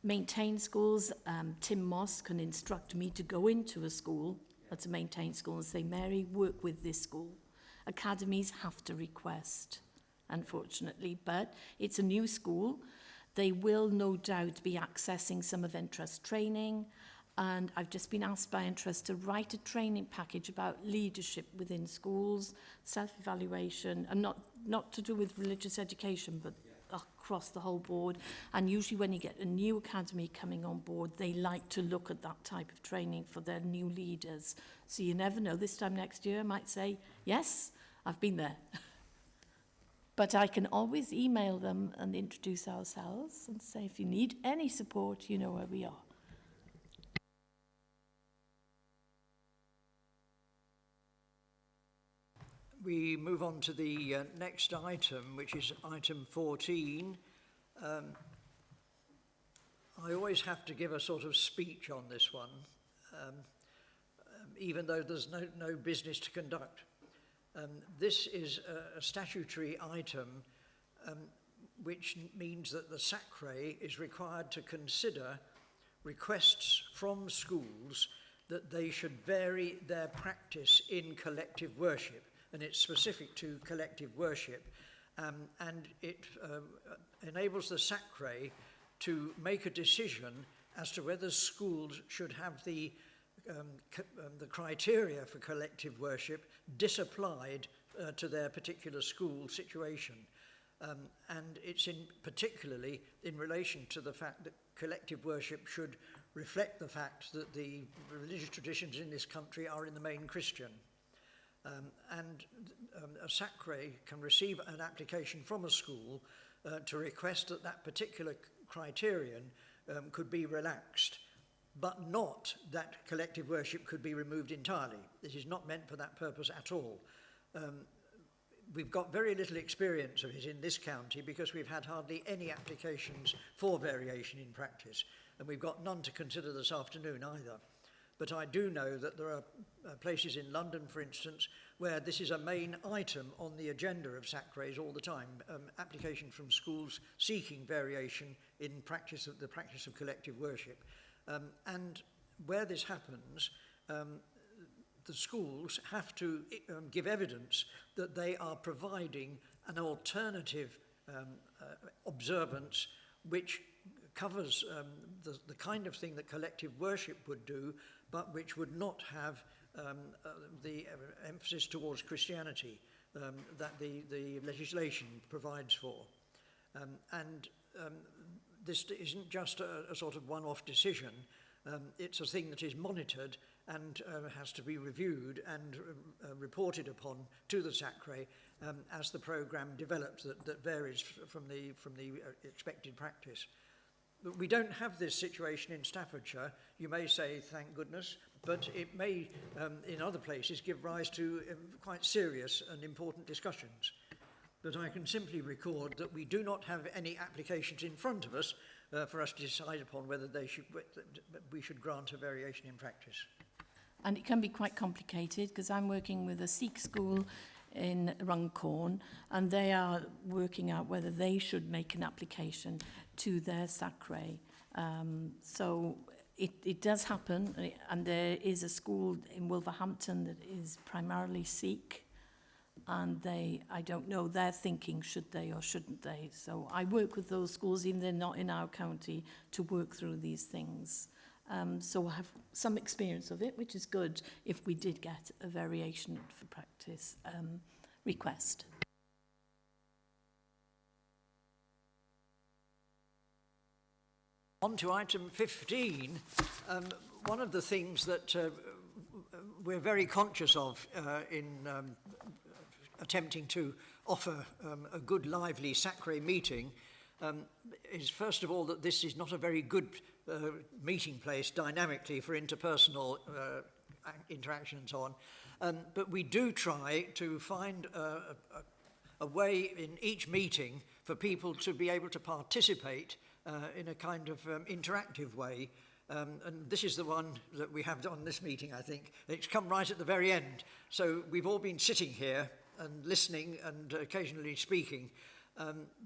Maintain schools, Tim Moss can instruct me to go into a school that's a maintained school and say, Mary, work with this school. Academies have to request, unfortunately, but it's a new school. They will no doubt be accessing some of Interest training, and I've just been asked by Interest to write a training package about leadership within schools, self-evaluation, and not to do with religious education, but across the whole board. And usually when you get a new academy coming on board, they like to look at that type of training for their new leaders. So you never know, this time next year I might say, yes, I've been there. But I can always email them and introduce ourselves and say, if you need any support, you know where we are. We move on to the next item, which is item 14. I always have to give a sort of speech on this one, even though there's no business to conduct. This is a statutory item which means that the SACRE is required to consider requests from schools that they should vary their practice in collective worship. And it's specific to collective worship, and it enables the SACRE to make a decision as to whether schools should have the criteria for collective worship disapplied to their particular school situation. And it's particularly in relation to the fact that collective worship should reflect the fact that the religious traditions in this country are in the main Christian. A SACRE can receive an application from a school to request that that particular criterion could be relaxed, but not that collective worship could be removed entirely. This is not meant for that purpose at all. We've got very little experience of it in this county because we've had hardly any applications for variation in practice, and we've got none to consider this afternoon either. But I do know that there are places in London, for instance, where this is a main item on the agenda of SACREs all the time, applications from schools seeking variation in the practice of collective worship. And where this happens, the schools have to give evidence that they are providing an alternative observance which covers the kind of thing that collective worship would do, but which would not have the emphasis towards Christianity that the legislation provides for. This isn't just a sort of one-off decision. It's a thing that is monitored and has to be reviewed and reported upon to the SACRE as the programme develops that varies from the expected practice. But we don't have this situation in Staffordshire. You may say, thank goodness, but it may, in other places, give rise to quite serious and important discussions. But I can simply record that we do not have any applications in front of us for us to decide upon whether we should grant a variation in practice. And it can be quite complicated because I'm working with a Sikh school in Runcorn, and they are working out whether they should make an application to their SACRE. So it does happen, and there is a school in Wolverhampton that is primarily Sikh, and I don't know, they're thinking should they or shouldn't they. So I work with those schools, even though they're not in our county, to work through these things. So I have some experience of it, which is good if we did get a variation for practice request. On to item 15. One of the things that we're very conscious of in attempting to offer a good, lively SACRE meeting is, first of all, that this is not a very good meeting place dynamically for interpersonal interaction and so on. But we do try to find a way in each meeting for people to be able to participate in a kind of interactive way. And this is the one that we have on this meeting, I think. It's come right at the very end. So we've all been sitting here and listening and occasionally speaking,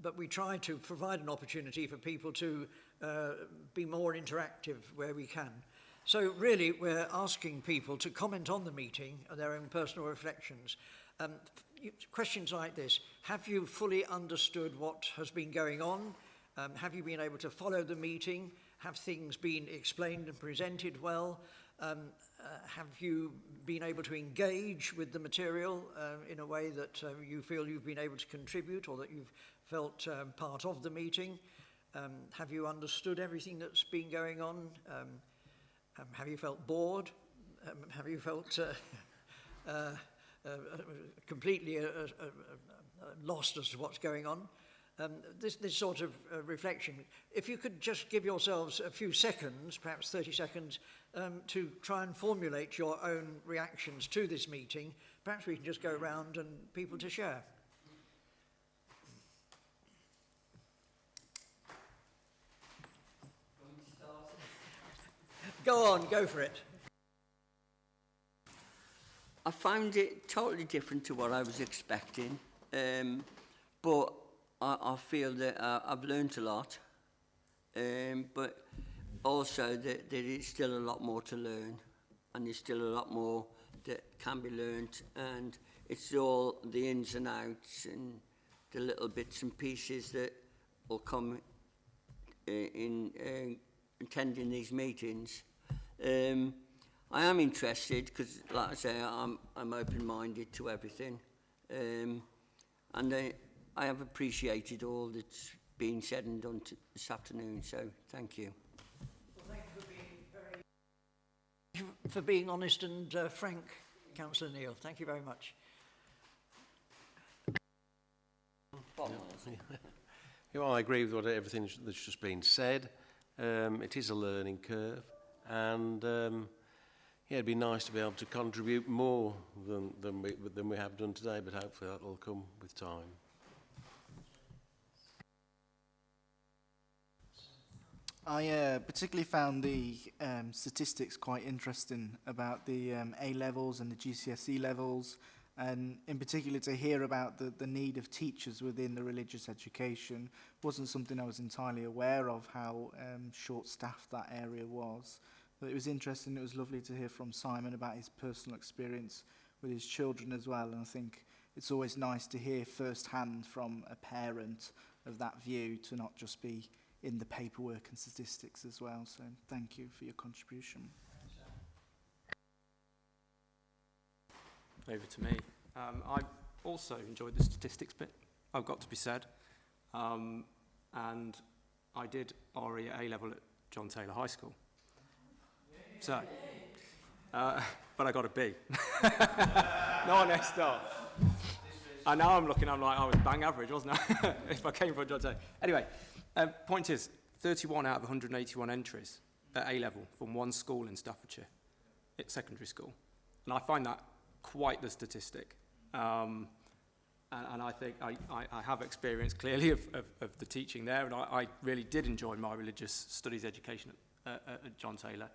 but we try to provide an opportunity for people to be more interactive where we can. So really, we're asking people to comment on the meeting and their own personal reflections. Questions like this: have you fully understood what has been going on? Have you been able to follow the meeting? Have things been explained and presented well? Have you been able to engage with the material in a way that you feel you've been able to contribute, or that you've felt part of the meeting? Have you understood everything that's been going on? Have you felt bored? Have you felt completely lost as to what's going on? This sort of reflection, if you could just give yourselves a few seconds, perhaps 30 seconds, to try and formulate your own reactions to this meeting, perhaps we can just go around and people to share. Go on, go for it. I found it totally different to what I was expecting, but I feel that I've learned a lot, but also that there is still a lot more to learn, and there's still a lot more that can be learned, and it's all the ins and outs and the little bits and pieces that will come in attending these meetings. I am interested because, like I say, I'm open-minded to everything, and I have appreciated all that's been said and done this afternoon, so thank you. Well, thank you for being honest and frank Councillor Neil. Thank you very much. Yeah, I agree with everything that's just been said. It is a learning curve, and yeah, it'd be nice to be able to contribute more than we have done today, but hopefully that will come with time. I particularly found the statistics quite interesting about the A levels and the GCSE levels, and in particular to hear about the need of teachers within the religious education wasn't something I was entirely aware of, how short-staffed that area was. But it was interesting. It was lovely to hear from Simon about his personal experience with his children as well, and I think it's always nice to hear firsthand from a parent of that view, to not just be in the paperwork and statistics as well. So thank you for your contribution. Over to me. I also enjoyed the statistics bit, I've got to be said. And I did RE at A-level at John Taylor High School. So, but I got a B. No one else thought. And now I'm looking, I'm like, I was bang average, wasn't I? If I came from John Taylor. Anyway, point is, 31 out of 181 entries at A-level from one school in Staffordshire, it's secondary school. And I find that quite the statistic. And I think I have experience clearly of the teaching there, and I really did enjoy my religious studies education at John Taylor.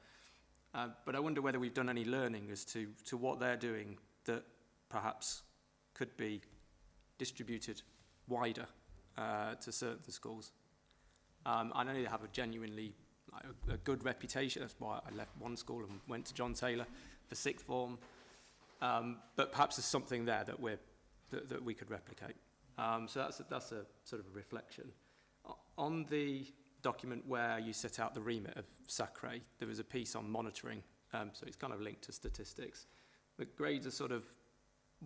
But I wonder whether we've done any learning as to what they're doing that perhaps could be distributed wider to certain schools. I know they have a genuinely a good reputation. That's why I left one school and went to John Taylor for sixth form. But perhaps there's something there that we could replicate. So that's a sort of a reflection. On the document where you set out the remit of SACRE, there was a piece on monitoring, so it's kind of linked to statistics. The grades are sort of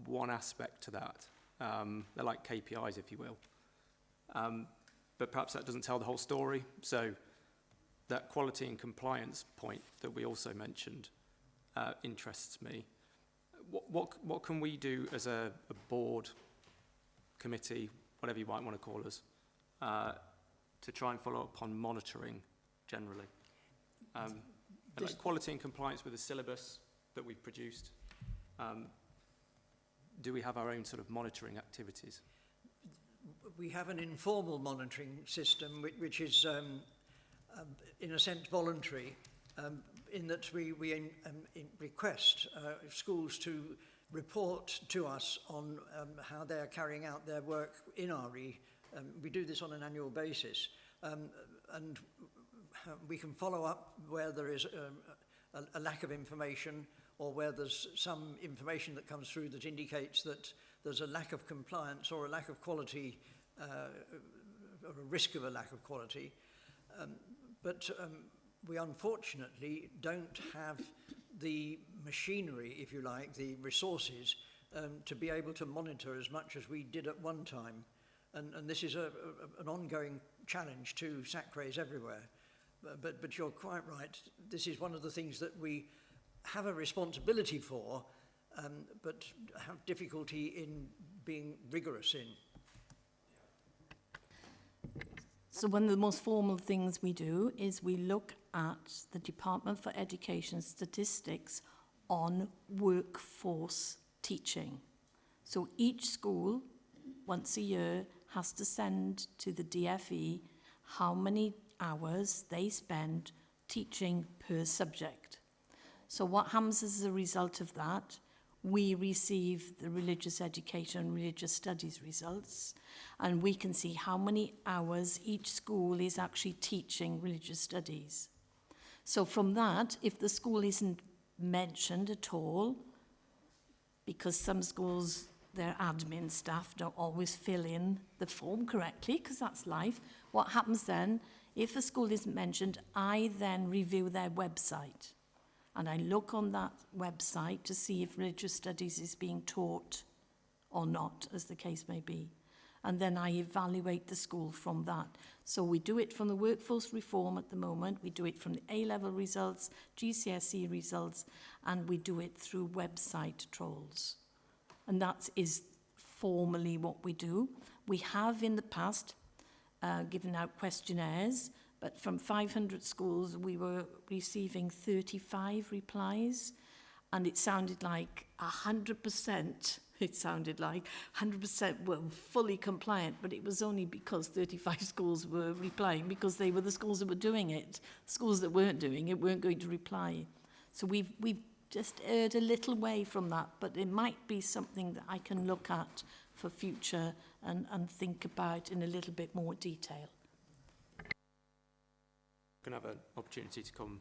one aspect to that. They're like KPIs, if you will. But perhaps that doesn't tell the whole story. So that quality and compliance point that we also mentioned interests me. What can we do as a board, committee, whatever you might want to call us, to try and follow up on monitoring generally? And like quality and compliance with the syllabus that we've produced. Do we have our own sort of monitoring activities? We have an informal monitoring system which is, in a sense, voluntary, in that we request schools to report to us on how they're carrying out their work in RE. We do this on an annual basis, and we can follow up where there is a lack of information, or where there's some information that comes through that indicates that there's a lack of compliance or a lack of quality, or a risk of a lack of quality. But we unfortunately don't have the machinery, if you like, the resources to be able to monitor as much as we did at one time. And this is an ongoing challenge to SACREs everywhere. But you're quite right. This is one of the things that we have a responsibility for, but have difficulty in being rigorous in. So one of the most formal things we do is we look at the Department for Education statistics on workforce teaching. So each school, once a year, has to send to the DFE how many hours they spend teaching per subject. So what happens as a result of that, we receive the religious education and religious studies results, and we can see how many hours each school is actually teaching religious studies. So from that, if the school isn't mentioned at all, because some schools, their admin staff don't always fill in the form correctly, because that's life, what happens then, if a school isn't mentioned, I then review their website. And I look on that website to see if religious studies is being taught or not, as the case may be. and then I evaluate the school from that. So we do it from the workforce reform at the moment, we do it from the A-level results, GCSE results, and we do it through website trolls. And that is formally what we do. We have in the past given out questionnaires, but from 500 schools we were receiving 35 replies, and it sounded like 100%, it sounded like 100% were fully compliant, but it was only because 35 schools were replying, because they were the schools that were doing it. Schools that weren't doing it weren't going to reply. So we've just erred a little way from that, but it might be something that I can look at for future and think about in a little bit more detail. Can have an opportunity to come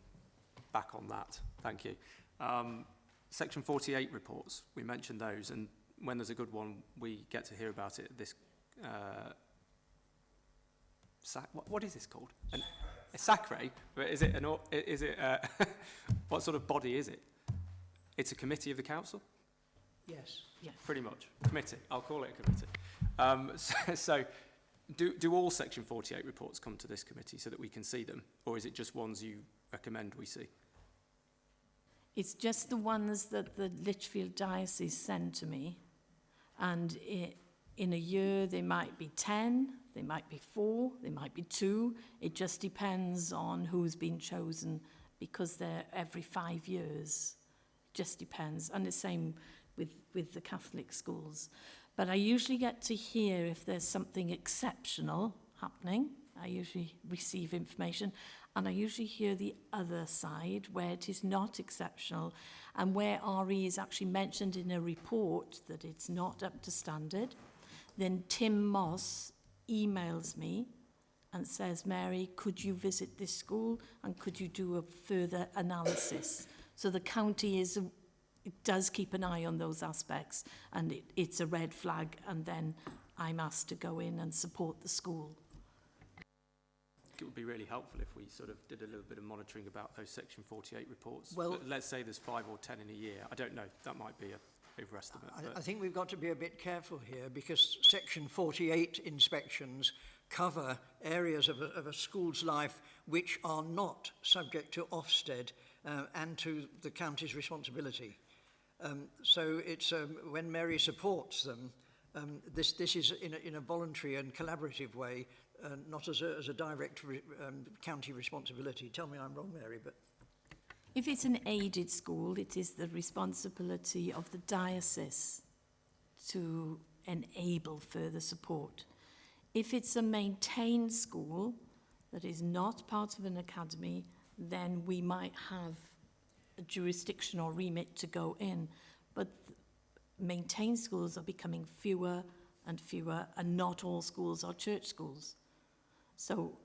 back on that. Thank you. Section 48 reports, we mentioned those, and when there's a good one, we get to hear about it. This, what is this called? A SACRE? Is it what sort of body is it? It's a committee of the council? Yes. Yeah. Pretty much. Committee. I'll call it a committee. So do all Section 48 reports come to this committee so that we can see them? Or is it just ones you recommend we see? It's just the ones that the Lichfield Diocese send to me. And in a year, they might be 10, they might be 4, they might be 2. It just depends on who's been chosen, because they're every 5 years. It just depends. And the same with the Catholic schools. But I usually get to hear if there's something exceptional happening. I usually receive information, and I usually hear the other side where it is not exceptional and where RE is actually mentioned in a report that it's not up to standard. Then Tim Moss emails me and says, Mary, could you visit this school and could you do a further analysis? So the county it does keep an eye on those aspects, and it's a red flag, and then I'm asked to go in and support the school. It would be really helpful if we sort of did a little bit of monitoring about those Section 48 reports. Well, let's say there's 5 or 10 in a year. I don't know. That might be an overestimate. I think we've got to be a bit careful here, because Section 48 inspections cover areas of a school's life which are not subject to Ofsted and to the county's responsibility. So it's when Mary supports them, this is in a voluntary and collaborative way, not as a direct county responsibility. Tell me I'm wrong, Mary, but... If it's an aided school, it is the responsibility of the diocese to enable further support. If it's a maintained school that is not part of an academy, then we might have a jurisdiction or remit to go in. But maintained schools are becoming fewer and fewer, and not all schools are church schools. So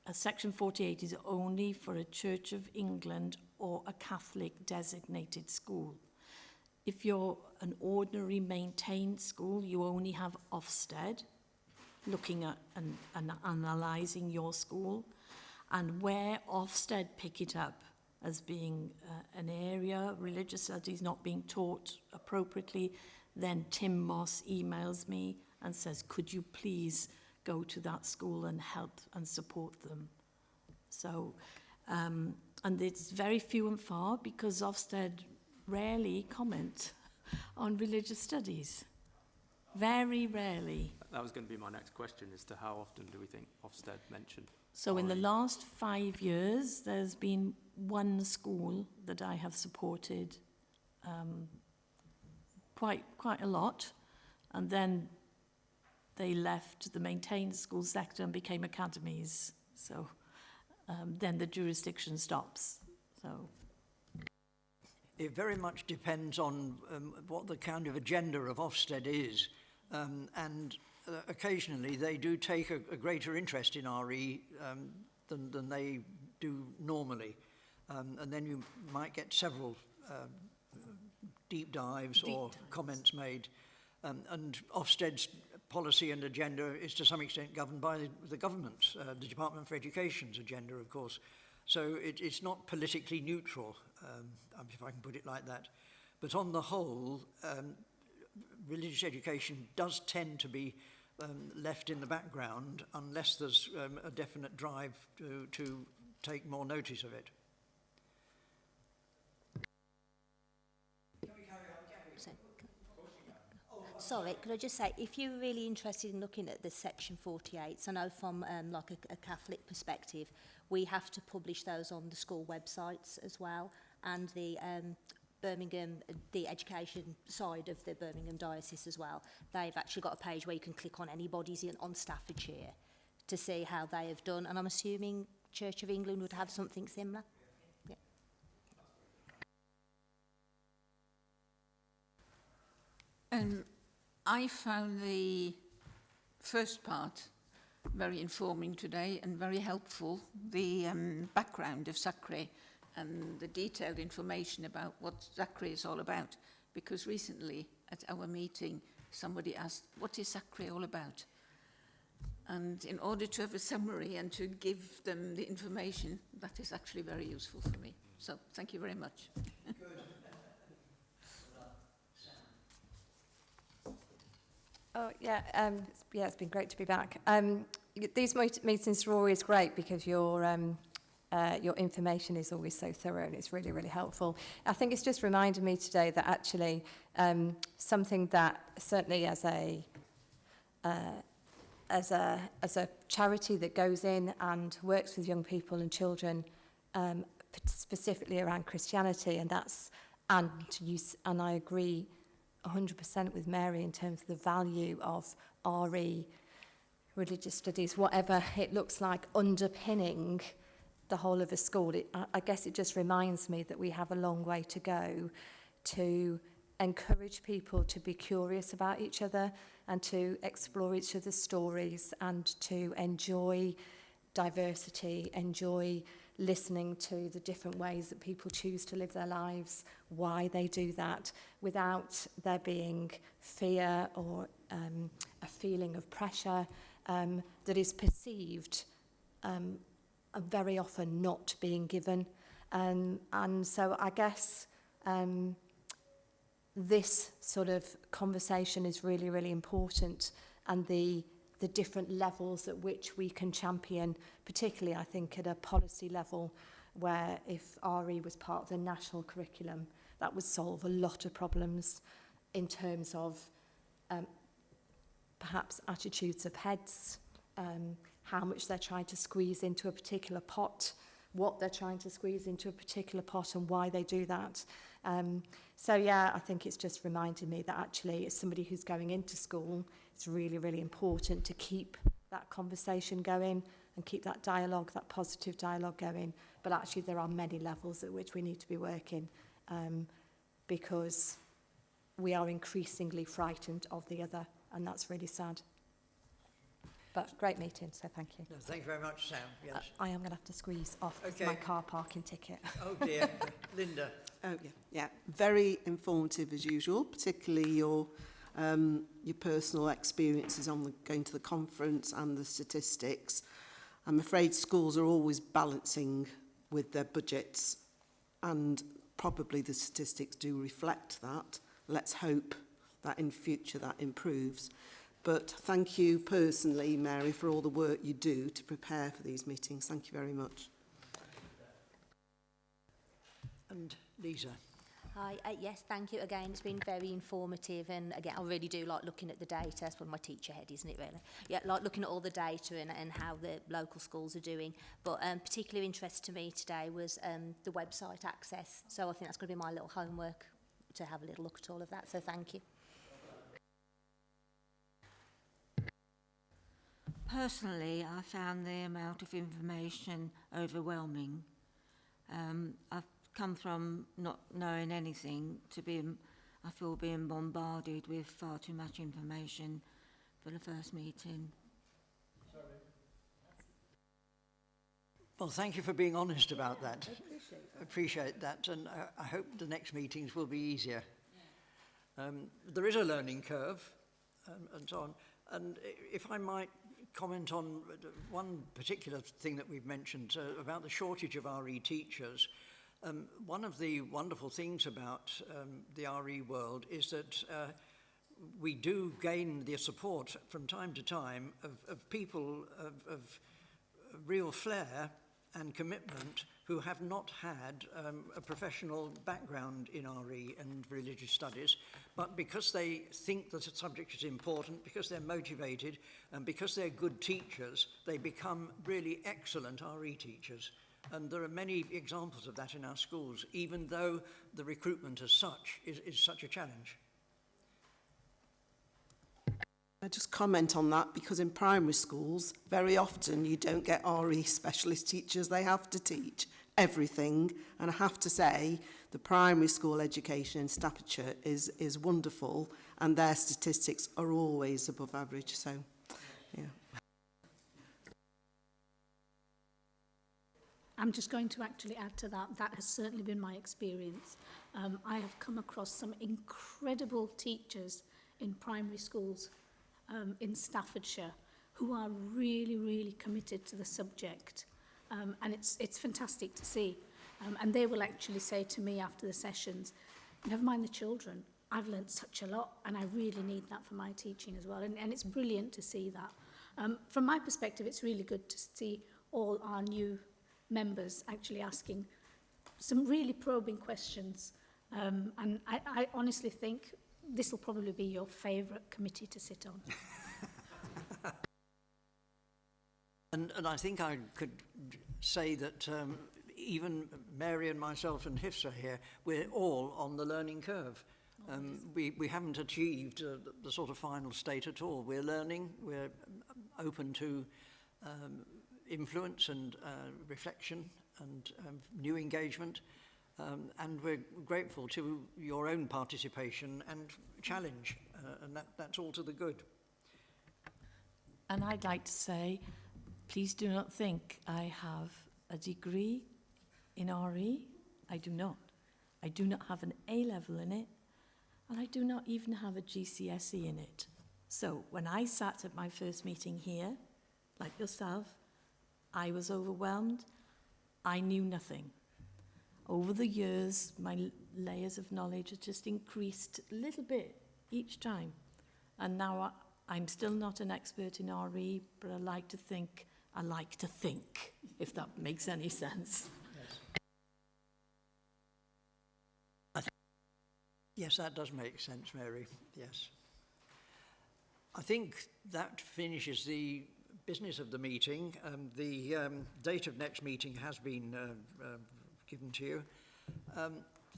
a Section 48 is only for a Church of England or a Catholic designated school. If you're an ordinary maintained school, you only have Ofsted looking at and analysing your school, and where Ofsted pick it up as being an area, religious studies not being taught appropriately, then Tim Moss emails me and says, could you please go to that school and help and support them? So, and it's very few and far, because Ofsted rarely comment on religious studies. Very rarely. That was going to be my next question, as to how often do we think Ofsted mentioned? So in the last 5 years, there's been one school that I have supported quite a lot, and then they left the maintained school sector and became academies. So then the jurisdiction stops. So it very much depends on what the kind of agenda of Ofsted is, and occasionally they do take a greater interest in RE than they do normally, and then you might get several deep dives or comments made, and Ofsted's policy and agenda is to some extent governed by the government's, the Department for Education's agenda, of course. So it's not politically neutral, if I can put it like that. But on the whole, religious education does tend to be left in the background unless there's a definite drive to take more notice of it. Sorry, could I just say, if you're really interested in looking at the Section 48, so I know from like a Catholic perspective, we have to publish those on the school websites as well, and the Birmingham, the education side of the Birmingham diocese as well. They've actually got a page where you can click on anybody's on Staffordshire to see how they have done, and I'm assuming Church of England would have something similar. Yeah. I found the first part very informing today and very helpful, the background of SACRE and the detailed information about what SACRE is all about, because recently at our meeting somebody asked, what is SACRE all about? And in order to have a summary and to give them the information, that is actually very useful for me. So thank you very much. Oh, yeah, it's been great to be back. These meetings are always great because your information is always so thorough and it's really, really helpful. I think it's just reminded me today that actually something that certainly as a charity that goes in and works with young people and children, specifically around Christianity, and I agree 100% with Mary in terms of the value of RE, religious studies, whatever it looks like, underpinning the whole of a school. I guess it just reminds me that we have a long way to go to encourage people to be curious about each other and to explore each other's stories and to enjoy diversity, enjoy listening to the different ways that people choose to live their lives, why they do that, without there being fear or a feeling of pressure that is perceived very often not being given. And so I guess this sort of conversation is really, really important, and the different levels at which we can champion, particularly I think at a policy level, where if RE was part of the national curriculum, that would solve a lot of problems in terms of perhaps attitudes of heads, how much they're trying to squeeze into a particular pot, what they're trying to squeeze into a particular pot and why they do that. So yeah, I think it's just reminded me that actually as somebody who's going into school, it's really, really important to keep that conversation going and keep that dialogue, that positive dialogue going. But actually there are many levels at which we need to be working because we are increasingly frightened of the other, and that's really sad. But great meeting, so thank you. No, thank you very much, Sam. Yes. I am going to have to squeeze off my car parking ticket. Oh dear. Linda. Oh, yeah. Very informative as usual, particularly your personal experiences on going to the conference and the statistics. I'm afraid schools are always balancing with their budgets, and probably the statistics do reflect that. Let's hope that in future that improves. But thank you personally, Mary, for all the work you do to prepare for these meetings. Thank you very much. And Lisa. Hi, yes, thank you again. It's been very informative, and again, I really do like looking at the data. That's what my teacher head, isn't it, really? Yeah, like looking at all the data and how the local schools are doing. But particular interest to me today was the website access. So I think that's going to be my little homework to have a little look at all of that. So thank you. Personally, I found the amount of information overwhelming. I've come from not knowing anything to I feel being bombarded with far too much information for the first meeting. Sorry. Well, thank you for being honest about that. I appreciate that, and I hope the next meetings will be easier. There is a learning curve and so on. And if I might comment on one particular thing that we've mentioned about the shortage of RE teachers. One of the wonderful things about the RE world is that we do gain the support from time to time of people of real flair and commitment who have not had a professional background in RE and religious studies, but because they think that the subject is important, because they're motivated, and because they're good teachers, they become really excellent RE teachers. And there are many examples of that in our schools, even though the recruitment as such is such a challenge. I just comment on that because in primary schools, very often you don't get RE specialist teachers. They have to teach everything. And I have to say, the primary school education in Staffordshire is wonderful, and their statistics are always above average. So, yeah. I'm just going to actually add to that. That has certainly been my experience. I have come across some incredible teachers in primary schools in Staffordshire who are really, really committed to the subject. And it's fantastic to see. And they will actually say to me after the sessions, never mind the children, I've learnt such a lot and I really need that for my teaching as well. And it's brilliant to see that. From my perspective, it's really good to see all our new members actually asking some really probing questions. And I honestly think this will probably be your favourite committee to sit on. And I think I could say that even Mary and myself and Hifsa here, we're all on the learning curve. We haven't achieved the sort of final state at all. We're learning, we're open to influence and reflection and new engagement. And we're grateful to your own participation and challenge, and that's all to the good. And I'd like to say, please do not think I have a degree in RE. I do not. I do not have an A-level in it, and I do not even have a GCSE in it. So when I sat at my first meeting here, like yourself, I was overwhelmed. I knew nothing. Over the years, my layers of knowledge have just increased a little bit each time. And now I'm still not an expert in RE, but I like to think, if that makes any sense. Yes, that does make sense, Mary, yes. I think that finishes the business of the meeting. The date of next meeting has been given to you.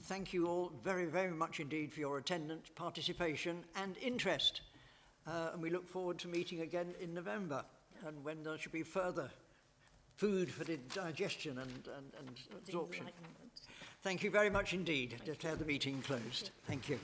Thank you all very, very much indeed for your attendance, participation and interest. And we look forward to meeting again in November, and when there should be further food for the digestion and absorption. Thank you very much indeed. Declare the meeting closed. Thank you.